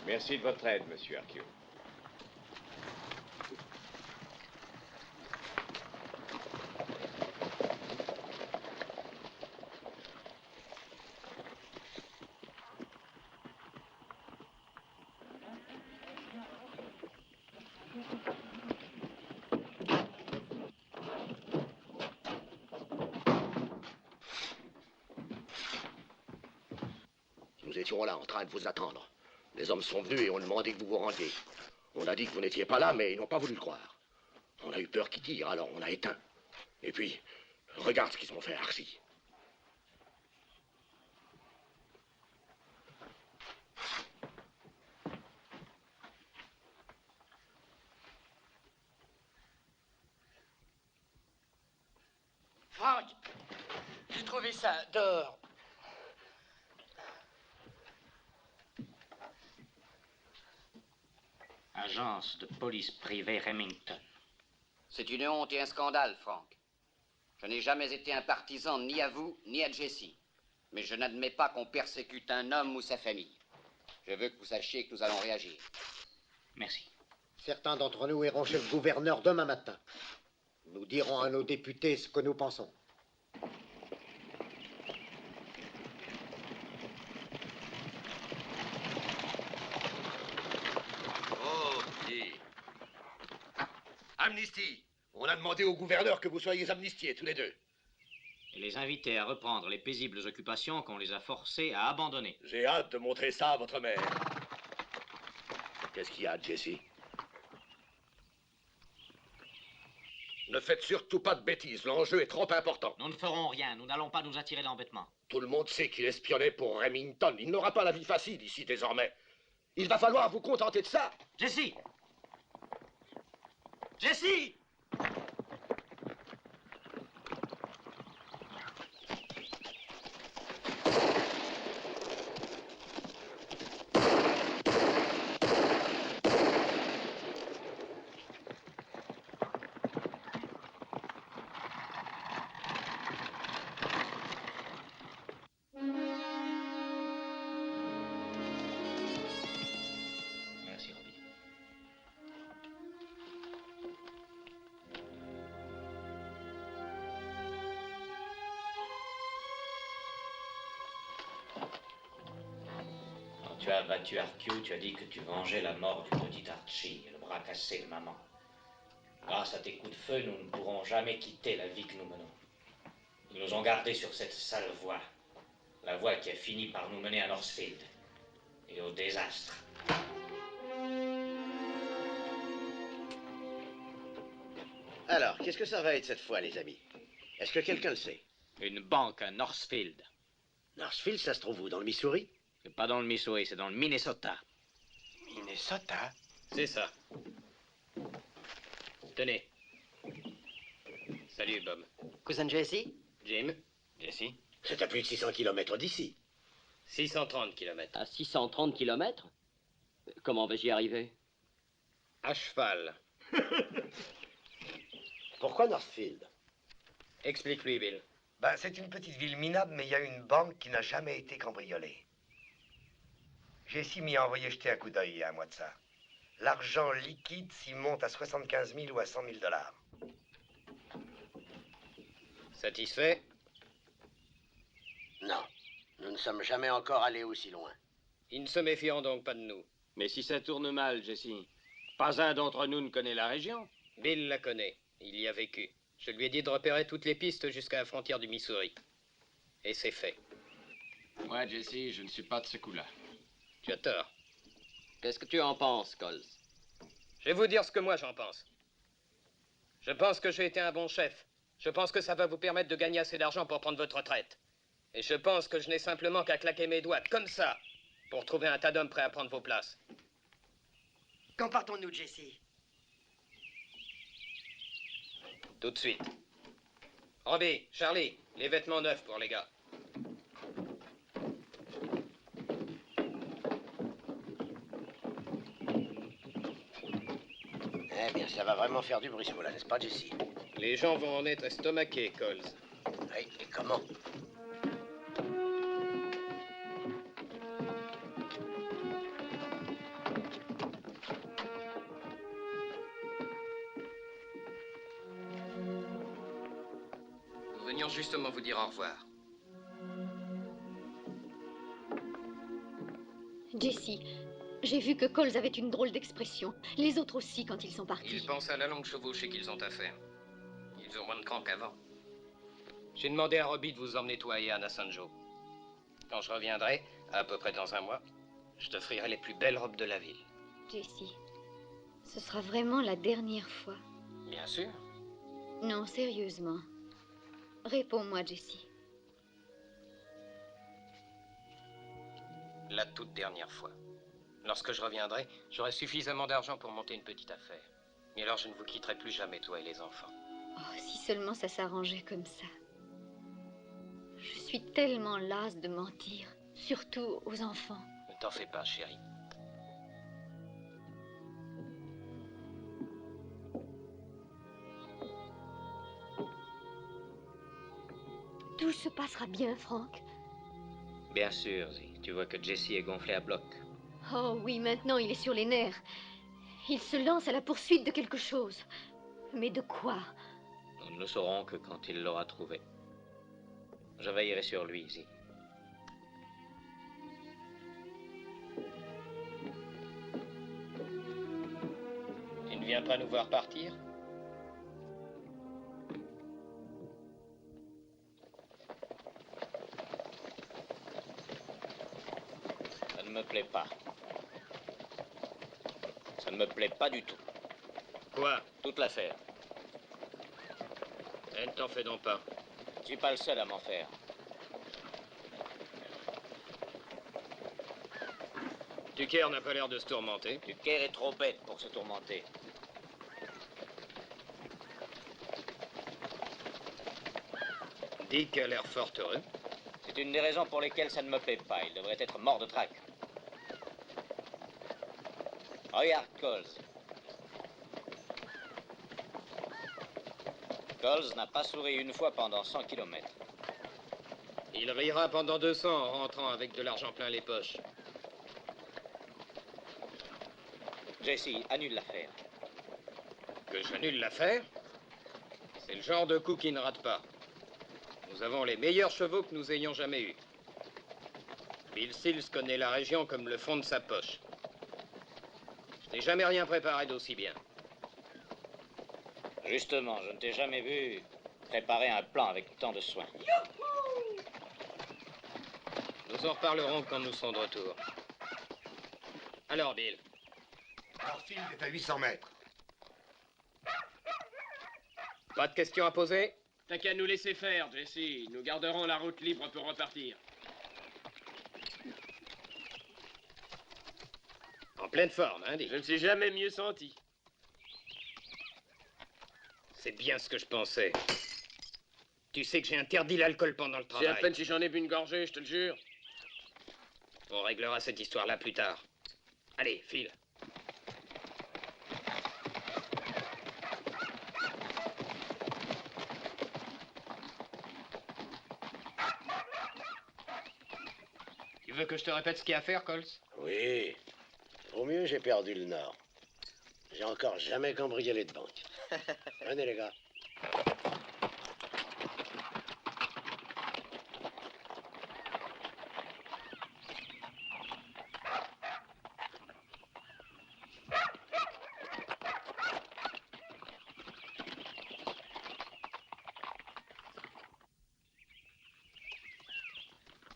Merci de votre aide, monsieur Arquio. Nous étions là en train de vous attendre. Les hommes sont venus et ont demandé que vous vous rendiez. On a dit que vous n'étiez pas là, mais ils n'ont pas voulu le croire. On a eu peur qu'ils tirent, alors on a éteint. Et puis, regarde ce qu'ils ont fait à Arcy. Franck, j'ai trouvé ça dehors. Agence de police privée Remington. C'est une honte et un scandale, Frank. Je n'ai jamais été un partisan ni à vous, ni à Jesse. Mais je n'admets pas qu'on persécute un homme ou sa famille. Je veux que vous sachiez que nous allons réagir. Merci. Certains d'entre nous iront chez le gouverneur demain matin. Nous dirons à nos députés ce que nous pensons. Amnistie. On a demandé au gouverneur que vous soyez amnistiés, tous les deux. Et les inviter à reprendre les paisibles occupations qu'on les a forcés à abandonner. J'ai hâte de montrer ça à votre mère. Qu'est-ce qu'il y a, Jesse? Ne faites surtout pas de bêtises, l'enjeu est trop important. Nous ne ferons rien, nous n'allons pas nous attirer d'embêtement. Tout le monde sait qu'il espionnait pour Remington. Il n'aura pas la vie facile ici désormais. Il va falloir vous contenter de ça. Jesse! Jesse! Merci, Robbie. Quand tu as abattu Arquio, tu as dit que tu vengeais la mort du petit Archie et le bras cassé de maman. Grâce à tes coups de feu, nous ne pourrons jamais quitter la vie que nous menons. Ils nous ont gardés sur cette sale voie. La voie qui a fini par nous mener à Northfield et au désastre. Alors, qu'est-ce que ça va être cette fois, les amis? Est-ce que quelqu'un le sait? Une banque à Northfield. Northfield, ça se trouve où? Dans le Missouri? C'est pas dans le Missouri, c'est dans le Minnesota. Minnesota? C'est ça. Tenez. Salut, Bob. Cousin Jesse? Jim. Jesse. C'est à plus de 600 km d'ici. 630 km. À 630 km? Comment vais-je y arriver? À cheval. Pourquoi Northfield? Explique-lui, Bill. Ben, c'est une petite ville minable, mais il y a une banque qui n'a jamais été cambriolée. Jesse m'y a envoyé jeter un coup d'œil il y a un mois de ça. L'argent liquide s'y monte à 75 000 ou à 100 000 $. Satisfait? Non. Nous ne sommes jamais encore allés aussi loin. Ils ne se méfieront donc pas de nous. Mais si ça tourne mal, Jesse, pas un d'entre nous ne connaît la région. Bill la connaît. Il y a vécu. Je lui ai dit de repérer toutes les pistes jusqu'à la frontière du Missouri. Et c'est fait. Moi, Jesse, je ne suis pas de ce coup-là. Tu as tort. Qu'est-ce que tu en penses, Coles? Je vais vous dire ce que moi j'en pense. Je pense que j'ai été un bon chef. Je pense que ça va vous permettre de gagner assez d'argent pour prendre votre retraite. Et je pense que je n'ai simplement qu'à claquer mes doigts, comme ça, pour trouver un tas d'hommes prêts à prendre vos places. Quand partons-nous, Jesse? Tout de suite. Robbie, Charlie, les vêtements neufs pour les gars. Eh bien, ça va vraiment faire du bruit, ce mot-là, n'est-ce pas, Jesse? Les gens vont en être estomaqués, Coles. Oui, et comment? Nous venions justement vous dire au revoir. Jesse, j'ai vu que Coles avait une drôle d'expression. Les autres aussi quand ils sont partis. Ils pensent à la longue chevauchée qu'ils ont à faire. Ils ont moins de cran qu'avant. J'ai demandé à Robbie de vous emmener toi et Anne à San Joe. Quand je reviendrai, à peu près dans un mois, je t'offrirai les plus belles robes de la ville. Jesse, ce sera vraiment la dernière fois. Bien sûr. Non, sérieusement. Réponds-moi, Jesse. La toute dernière fois. Lorsque je reviendrai, j'aurai suffisamment d'argent pour monter une petite affaire. Et alors je ne vous quitterai plus jamais, toi et les enfants. Oh, si seulement ça s'arrangeait comme ça. Je suis tellement lasse de mentir, surtout aux enfants. Ne t'en fais pas, chérie. Tout se passera bien, Frank. Bien sûr, Zee. Tu vois que Jesse est gonflé à bloc. Oh oui, maintenant il est sur les nerfs. Il se lance à la poursuite de quelque chose. Mais de quoi? Nous ne le saurons que quand il l'aura trouvé. Je veillerai sur lui, Zee. Tu ne viens pas nous voir partir? Ça ne me plaît pas. Ça ne me plaît pas du tout. Quoi? Toute l'affaire. Elle ne t'en fait donc pas. Je ne suis pas le seul à m'en faire. Tucker n'a pas l'air de se tourmenter. Tucker est trop bête pour se tourmenter. Dick a l'air fort heureux. C'est une des raisons pour lesquelles ça ne me plaît pas. Il devrait être mort de trac. Regarde Coles. Coles n'a pas souri une fois pendant 100 km. Il rira pendant 200 en rentrant avec de l'argent plein les poches. Jesse, annule l'affaire. Que j'annule l'affaire? C'est le genre de coup qui ne rate pas. Nous avons les meilleurs chevaux que nous ayons jamais eus. Bill Sills connaît la région comme le fond de sa poche. Je n'ai jamais rien préparé d'aussi bien. Justement, je ne t'ai jamais vu préparer un plan avec tant de soin. Nous en reparlerons quand nous serons de retour. Alors, Bill. Northfield est à 800 mètres. Pas de questions à poser? T'as qu'à nous laisser faire, Jesse. Nous garderons la route libre pour repartir. En pleine forme, hein, Dick? Je ne me suis jamais mieux senti. C'est bien ce que je pensais. Tu sais que j'ai interdit l'alcool pendant le travail. C'est à peine si j'en ai bu une gorgée, je te le jure. On réglera cette histoire-là plus tard. Allez, file. Tu veux que je te répète ce qu'il y a à faire, Coles? Oui. Au mieux, j'ai perdu le nord. J'ai encore jamais cambriolé de banque. Venez, les gars.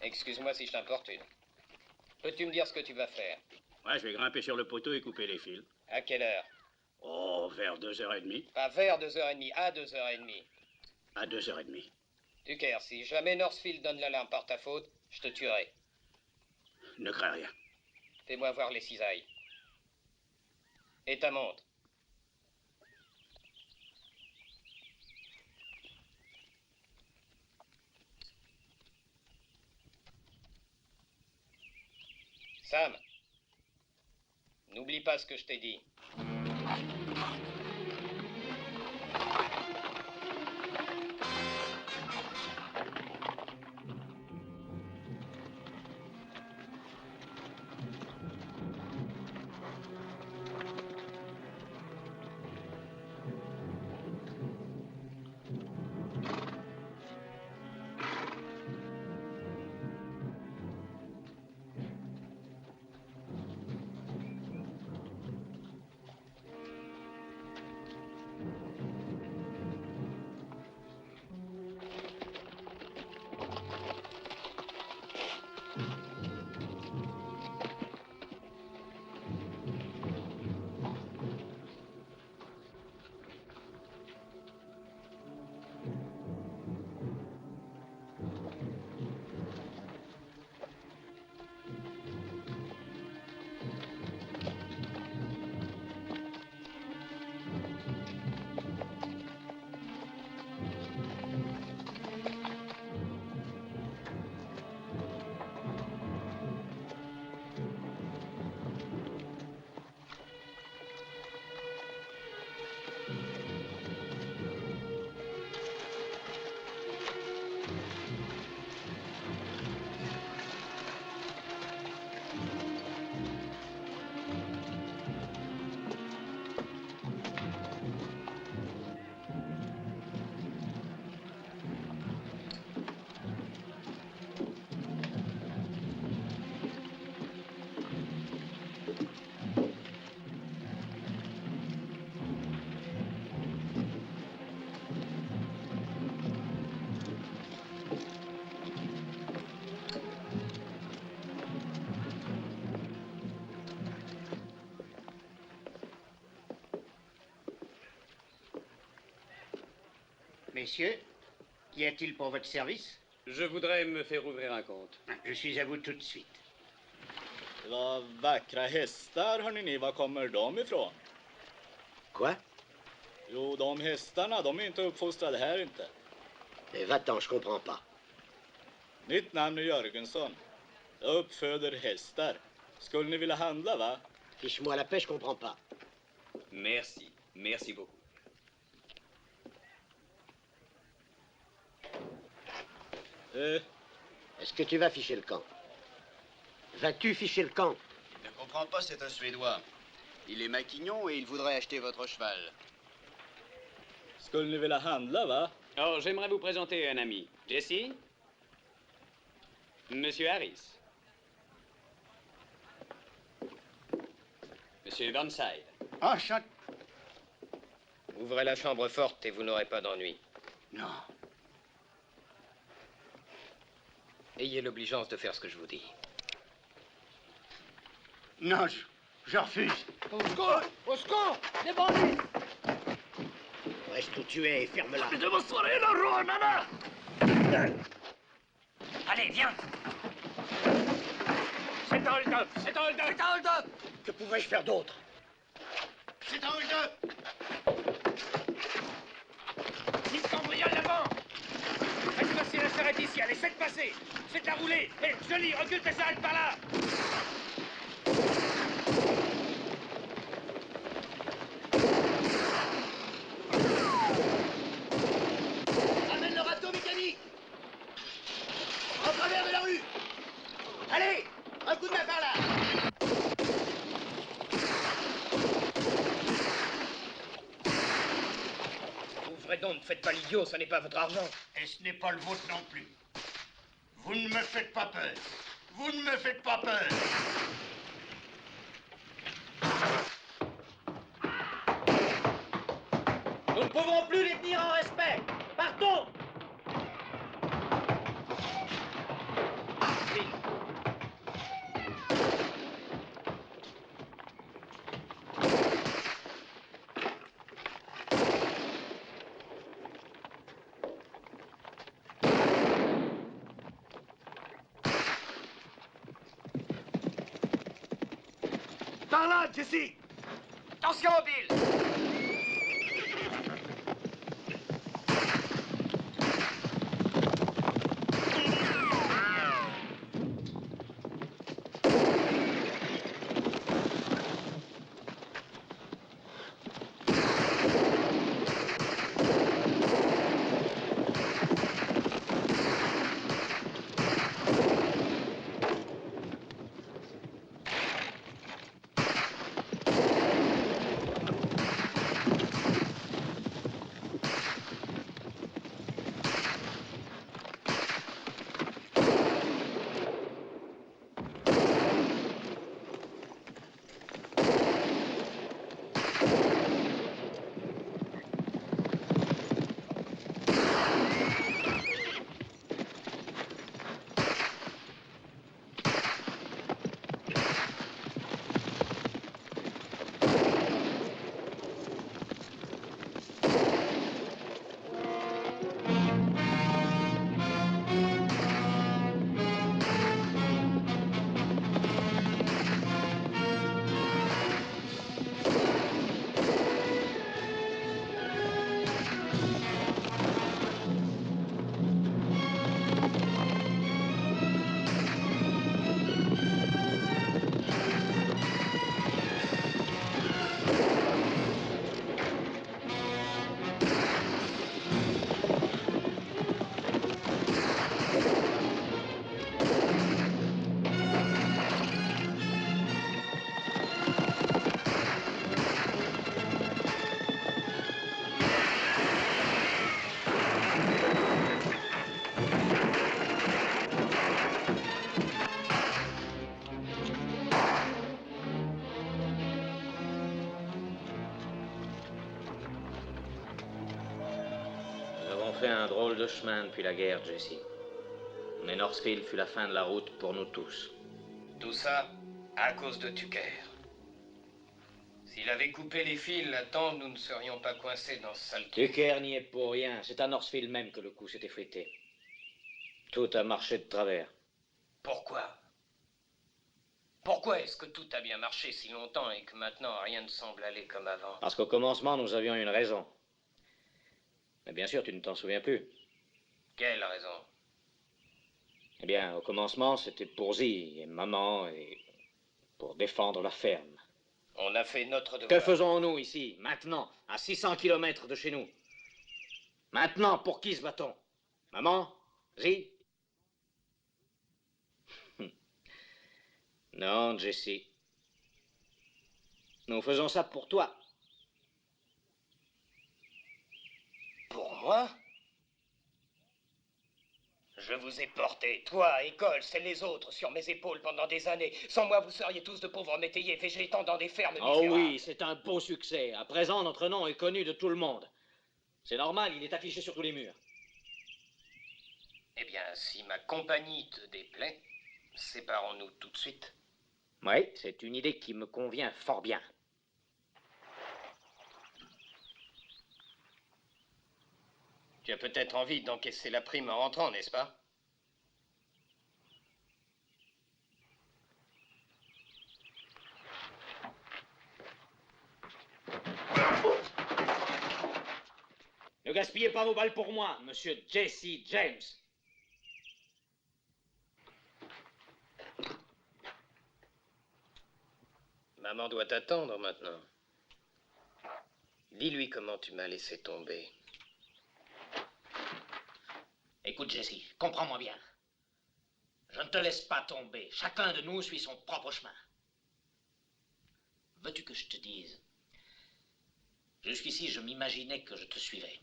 Excuse-moi si je t'importune. Peux-tu me dire ce que tu vas faire? Ouais, je vais grimper sur le poteau et couper les fils. À quelle heure? Oh, vers 2h30. Pas vers 2h30, à 2h30. À 2h30. Tucker, si jamais Northfield donne l'alarme par ta faute, je te tuerai. Ne crains rien. Fais-moi voir les cisailles. Et ta montre. Sam, n'oublie pas ce que je t'ai dit. Messieurs, qu'y a-t-il pour votre service? Je voudrais me faire ouvrir un compte. Je suis à vous tout de suite. Vad vackra hästar, hörni ni. Var kommer de ifrån? Quoi? Jo, de hästarna, de är inte uppfostrade här inte. Va-t'en, je comprends pas. Mitt namn är Jörgensson. Jag uppföder hästar. Skulle ni vilja handla, va? Fiche-moi la paix, je comprends pas. Merci. Merci beaucoup. Est-ce que tu vas ficher le camp? Vas-tu ficher le camp? Je ne comprends pas, c'est un Suédois. Il est maquignon et il voudrait acheter votre cheval. Skulle ni vilja handla, va? Oh, j'aimerais vous présenter un ami. Jesse? Monsieur Harris. Monsieur Burnside. Enchanté. Ouvrez la chambre forte et vous n'aurez pas d'ennui. Non. Ayez l'obligeance de faire ce que je vous dis. Non, je refuse. Au secours! Au secours! Des bandits! Reste où tu es et ferme-la. Allez, viens. C'est un hold-up. C'est un hold-up. C'est un hold-up. Que pouvais-je faire d'autre? C'est un hold-up. Ils cambriolent la banque. Faites passer la charrette ici. Allez, faites passer. Faites-la rouler. Hé, Jolie, recule tes charrettes par là. Amène le râteau mécanique. En travers de la rue. Allez, un coup de main par là. Ouvrez donc, ne faites pas l'idiot, ça n'est pas votre argent. Et ce n'est pas le vôtre non plus. Vous ne me faites pas peur. Vous ne me faites pas peur. Nous ne pouvons plus les tenir en respect. Partons. Par là, Jesse. Attention, Bill. Fait un drôle de chemin depuis la guerre, Jesse. Mais Northfield fut la fin de la route pour nous tous. Tout ça à cause de Tucker. S'il avait coupé les fils à temps, nous ne serions pas coincés dans ce sale trou. Tucker n'y est pour rien. C'est à Northfield même que le coup s'est effrité. Tout a marché de travers. Pourquoi? Pourquoi est-ce que tout a bien marché si longtemps et que maintenant rien ne semble aller comme avant? Parce qu'au commencement, nous avions une raison. Mais bien sûr, tu ne t'en souviens plus. Quelle raison? Eh bien, au commencement, c'était pour Zee et maman et pour défendre la ferme. On a fait notre devoir. Que faisons-nous ici, maintenant, à 600 kilomètres de chez nous? Maintenant, pour qui se bat-on? Maman? Zee? Non, Jesse. Nous faisons ça pour toi. Pour moi? Je vous ai porté, toi, École, et les autres, sur mes épaules pendant des années. Sans moi, vous seriez tous de pauvres métayers végétant dans des fermes Oh misérables. oui, c'est un beau succès. À présent, notre nom est connu de tout le monde. C'est normal, il est affiché sur tous les murs. Eh bien, si ma compagnie te déplaît, séparons-nous tout de suite. Oui, c'est une idée qui me convient fort bien. Tu as peut-être envie d'encaisser la prime en rentrant, n'est-ce pas? Ne gaspillez pas vos balles pour moi, monsieur Jesse James. Maman doit t'attendre maintenant. Dis-lui comment tu m'as laissé tomber. Écoute, Jesse, comprends-moi bien. Je ne te laisse pas tomber. Chacun de nous suit son propre chemin. Veux-tu que je te dise? Jusqu'ici, je m'imaginais que je te suivais.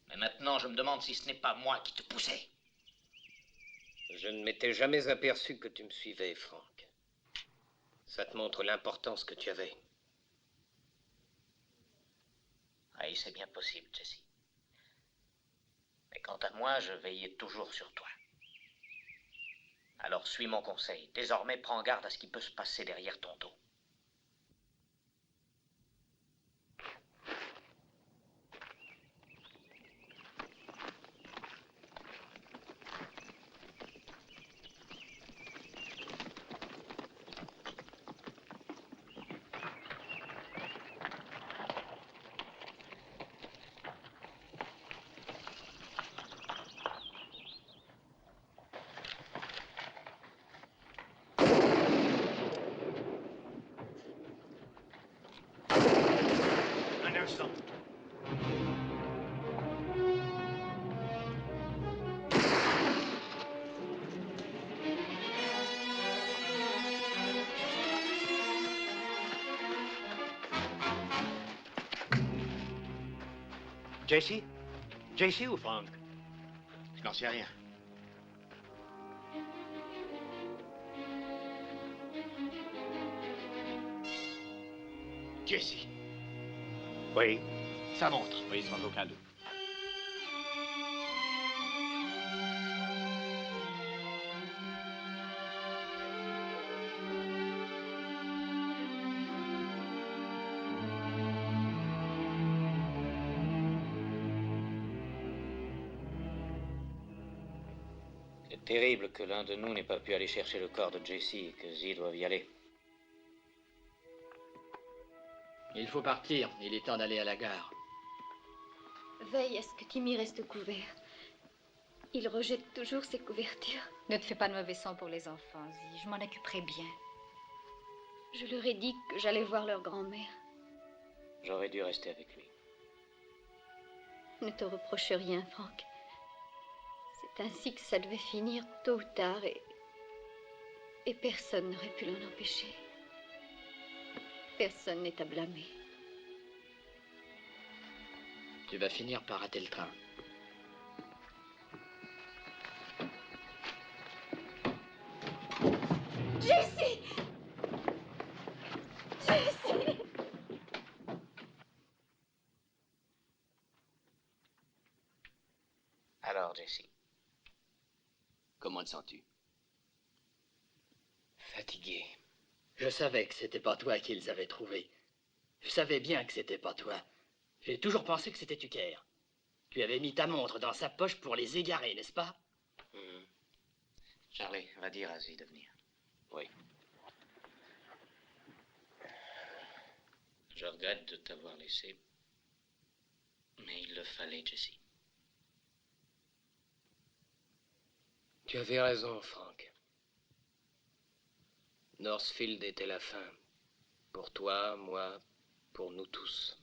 Mais maintenant, je me demande si ce n'est pas moi qui te poussais. Je ne m'étais jamais aperçu que tu me suivais, Frank. Ça te montre l'importance que tu avais. Oui, c'est bien possible, Jesse. Mais quant à moi, je veillais toujours sur toi. Alors suis mon conseil. Désormais, prends garde à ce qui peut se passer derrière ton dos. Un instant. Jesse? Jesse ou Frank? Je n'en sais rien. Jesse. Oui. Ça montre. Oui, sans aucun doute. C'est terrible que l'un de nous n'ait pas pu aller chercher le corps de Jesse et que Z doive y aller. Il faut partir. Il est temps d'aller à la gare. Veille à ce que Timmy reste couvert. Il rejette toujours ses couvertures. Ne te fais pas de mauvais sang pour les enfants, Zi. Je m'en occuperai bien. Je leur ai dit que j'allais voir leur grand-mère. J'aurais dû rester avec lui. Ne te reproche rien, Frank. C'est ainsi que ça devait finir tôt ou tard et personne n'aurait pu l'en empêcher. Personne n'est à blâmer. Tu vas finir par rater le train. Jesse! Jesse! Alors, Jesse. Comment te sens-tu? Fatigué. Je savais que c'était pas toi qu'ils avaient trouvé. Je savais bien que c'était pas toi. J'ai toujours pensé que c'était Tucker. Tu avais mis ta montre dans sa poche pour les égarer, n'est-ce pas? Charlie, va dire à Z de venir. Oui. Je regrette de t'avoir laissé, mais il le fallait, Jesse. Tu avais raison, Frank. Northfield était la fin. Pour toi, moi, pour nous tous.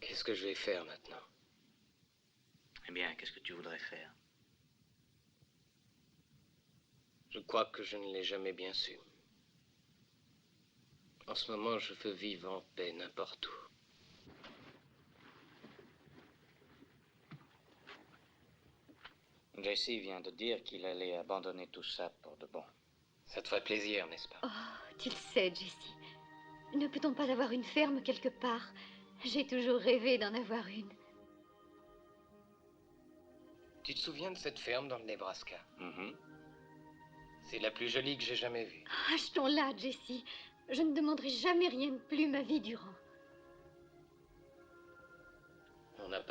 Qu'est-ce que je vais faire maintenant? Eh bien, qu'est-ce que tu voudrais faire? Je crois que je ne l'ai jamais bien su. En ce moment, je veux vivre en paix n'importe où. Jesse vient de dire qu'il allait abandonner tout ça pour de bon. Ça te ferait plaisir, n'est-ce pas? Oh, tu le sais, Jesse. Ne peut-on pas avoir une ferme quelque part? J'ai toujours rêvé d'en avoir une. Tu te souviens de cette ferme dans le Nebraska? C'est la plus jolie que j'ai jamais vue. Achetons-la, Jesse. Je ne demanderai jamais rien de plus ma vie durant.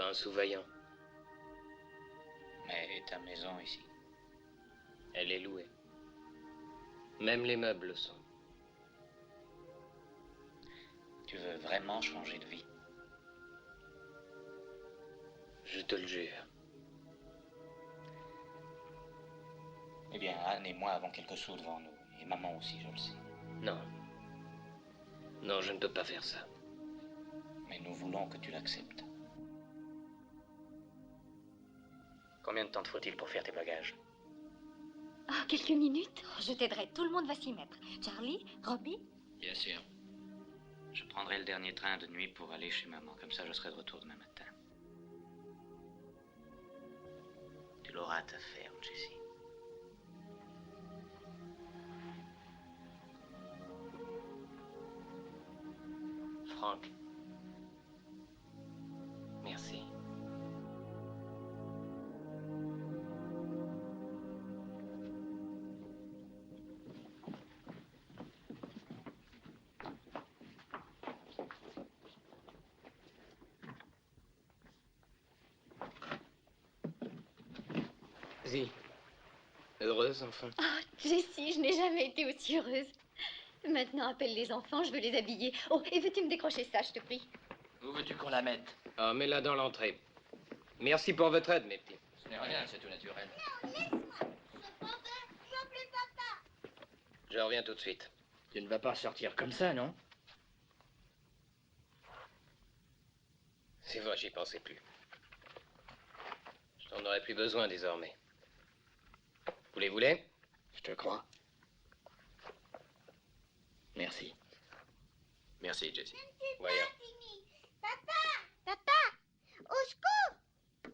un sous-vaillant. Mais ta maison ici. Elle est louée. Même les meubles le sont. Tu veux vraiment changer de vie? Je te le jure. Eh bien, Anne et moi avons quelques sous devant nous. Et maman aussi, je le sais. Non. Non, je ne peux pas faire ça. Mais nous voulons que tu l'acceptes. Combien de temps te faut-il pour faire tes bagages? Oh, quelques minutes. Oh, je t'aiderai. Tout le monde va s'y mettre. Charlie, Robbie. Bien sûr. Je prendrai le dernier train de nuit pour aller chez maman. Comme ça, je serai de retour demain matin. Tu l'auras à ta ferme, Jessie. Franck. Merci. Zi. Heureuse, enfin. Oh, Jessie, je n'ai jamais été aussi heureuse. Maintenant, appelle les enfants, je veux les habiller. Oh, et veux-tu me décrocher ça, je te prie? Où veux-tu qu'on la mette? Ah, mets-la dans l'entrée. Merci pour votre aide, mes petits. Ce n'est rien, c'est tout naturel. Je reviens tout de suite. Tu ne vas pas sortir comme ça, non? C'est vrai, j'y pensais plus. Je n'en aurai plus besoin désormais. Vous les voulez? Je te crois. Merci. Merci, Jessie. Voyons. Papa, au secours!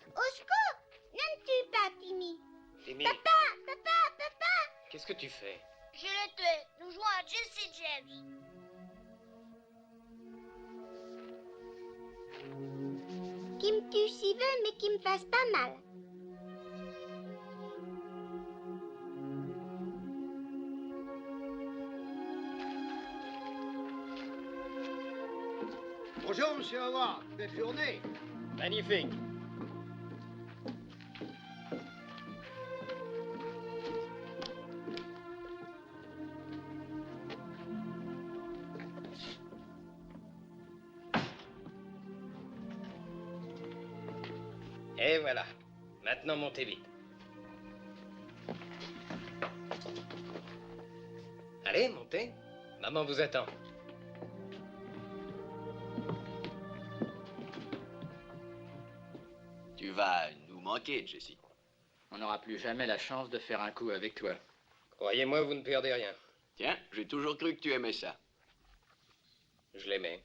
Au secours! N'aimes-tu pas Timmy? Timmy, Papa! qu'est-ce que tu fais? Je l'ai tué. Nous jouons à Jesse James. Qui me tue s'il veut, mais qui me fasse pas mal. Bonjour, monsieur Howard. Belle journée. Magnifique. Et voilà. Maintenant, montez vite. Allez, montez. Maman vous attend. Tu vas nous manquer, Jessie. On n'aura plus jamais la chance de faire un coup avec toi. Croyez-moi, vous ne perdez rien. Tiens, j'ai toujours cru que tu aimais ça. Je l'aimais.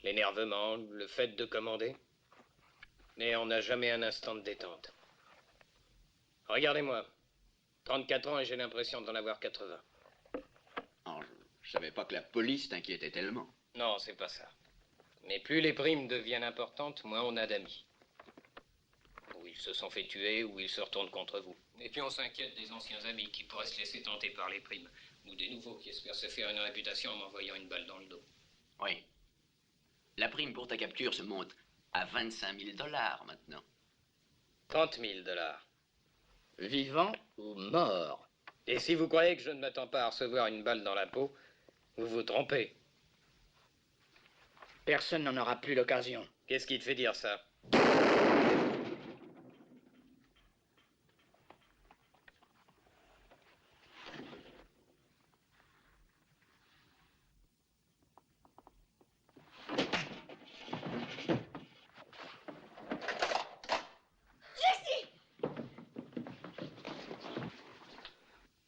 L'énervement, le fait de commander. Mais on n'a jamais un instant de détente. Regardez-moi. 34 ans et j'ai l'impression d'en avoir 80. Oh, je savais pas que la police t'inquiétait tellement. Non, c'est pas ça. Mais plus les primes deviennent importantes, moins on a d'amis. Ou ils se sont fait tuer, ou ils se retournent contre vous. Et puis on s'inquiète des anciens amis qui pourraient se laisser tenter par les primes. Ou des nouveaux qui espèrent se faire une réputation en m'envoyant une balle dans le dos. Oui. La prime pour ta capture se monte à 25 000 $ maintenant. 30 000 $. Vivant ou mort? Et si vous croyez que je ne m'attends pas à recevoir une balle dans la peau, vous vous trompez. Personne n'en aura plus l'occasion. Qu'est-ce qui te fait dire ça?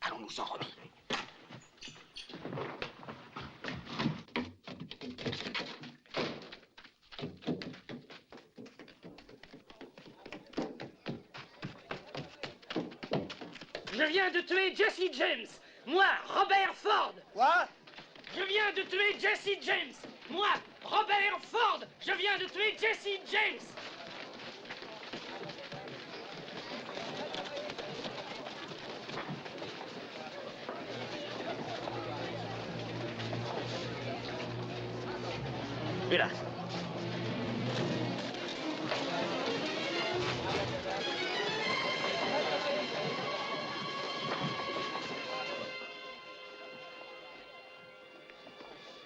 Allons-nous-en, Robbie. Je viens de tuer Jesse James. Moi, Robert Ford. Quoi? Je viens de tuer Jesse James. Moi, Robert Ford. Je viens de tuer Jesse James. Hélas.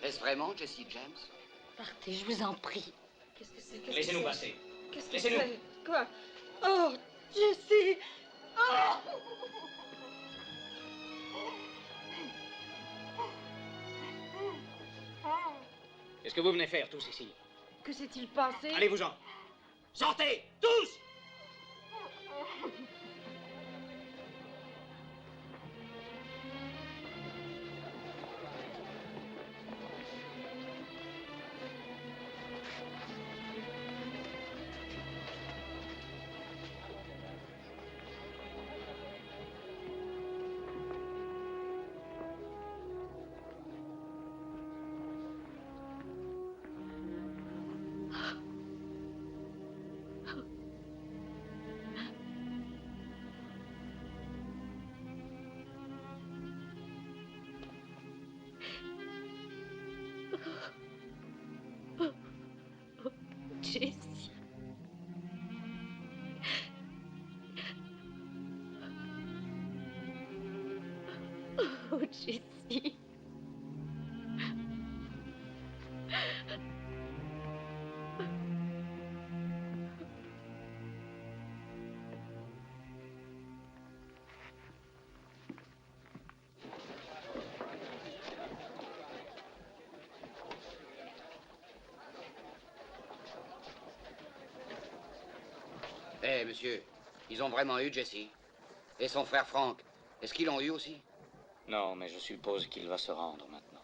Est-ce vraiment Jesse James? Partez, je vous en prie. Qu'est-ce que c'est? Laissez-nous passer. Qu'est-ce que Laissez-nous. c'est? Quoi? Oh, Jessie! Oh! Qu'est-ce que vous venez faire tous ici? Que s'est-il passé? Allez-vous-en. Sortez, tous! Jessie. Oh, Jessie. Eh, monsieur, ils ont vraiment eu Jesse? Et son frère Frank, est-ce qu'ils l'ont eu aussi? Non, mais je suppose qu'il va se rendre maintenant.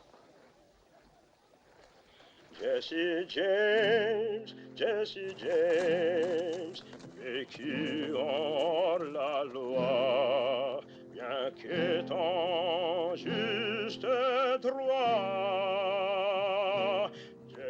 Jesse James, Jesse James, vécu hors la loi, bien qu'étant juste droit.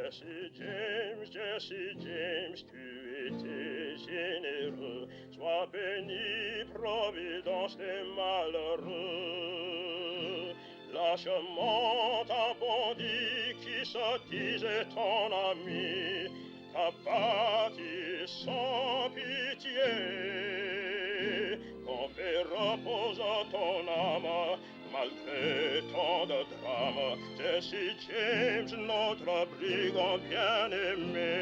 Jesse James, tu étais généreux, sois béni, providence des malheureux. Lâchement ta bandit qui se disait ton ami, t'a bâti sans pitié. Qu'on fait repose à ton âme, malgré tant de drames. Jesse James, notre brigand bien-aimé.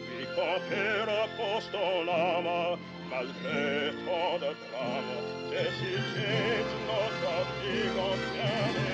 Puis qu'on fait repose ton âme, malgré tant de drames. Jesse James, notre brigand bien-aimé.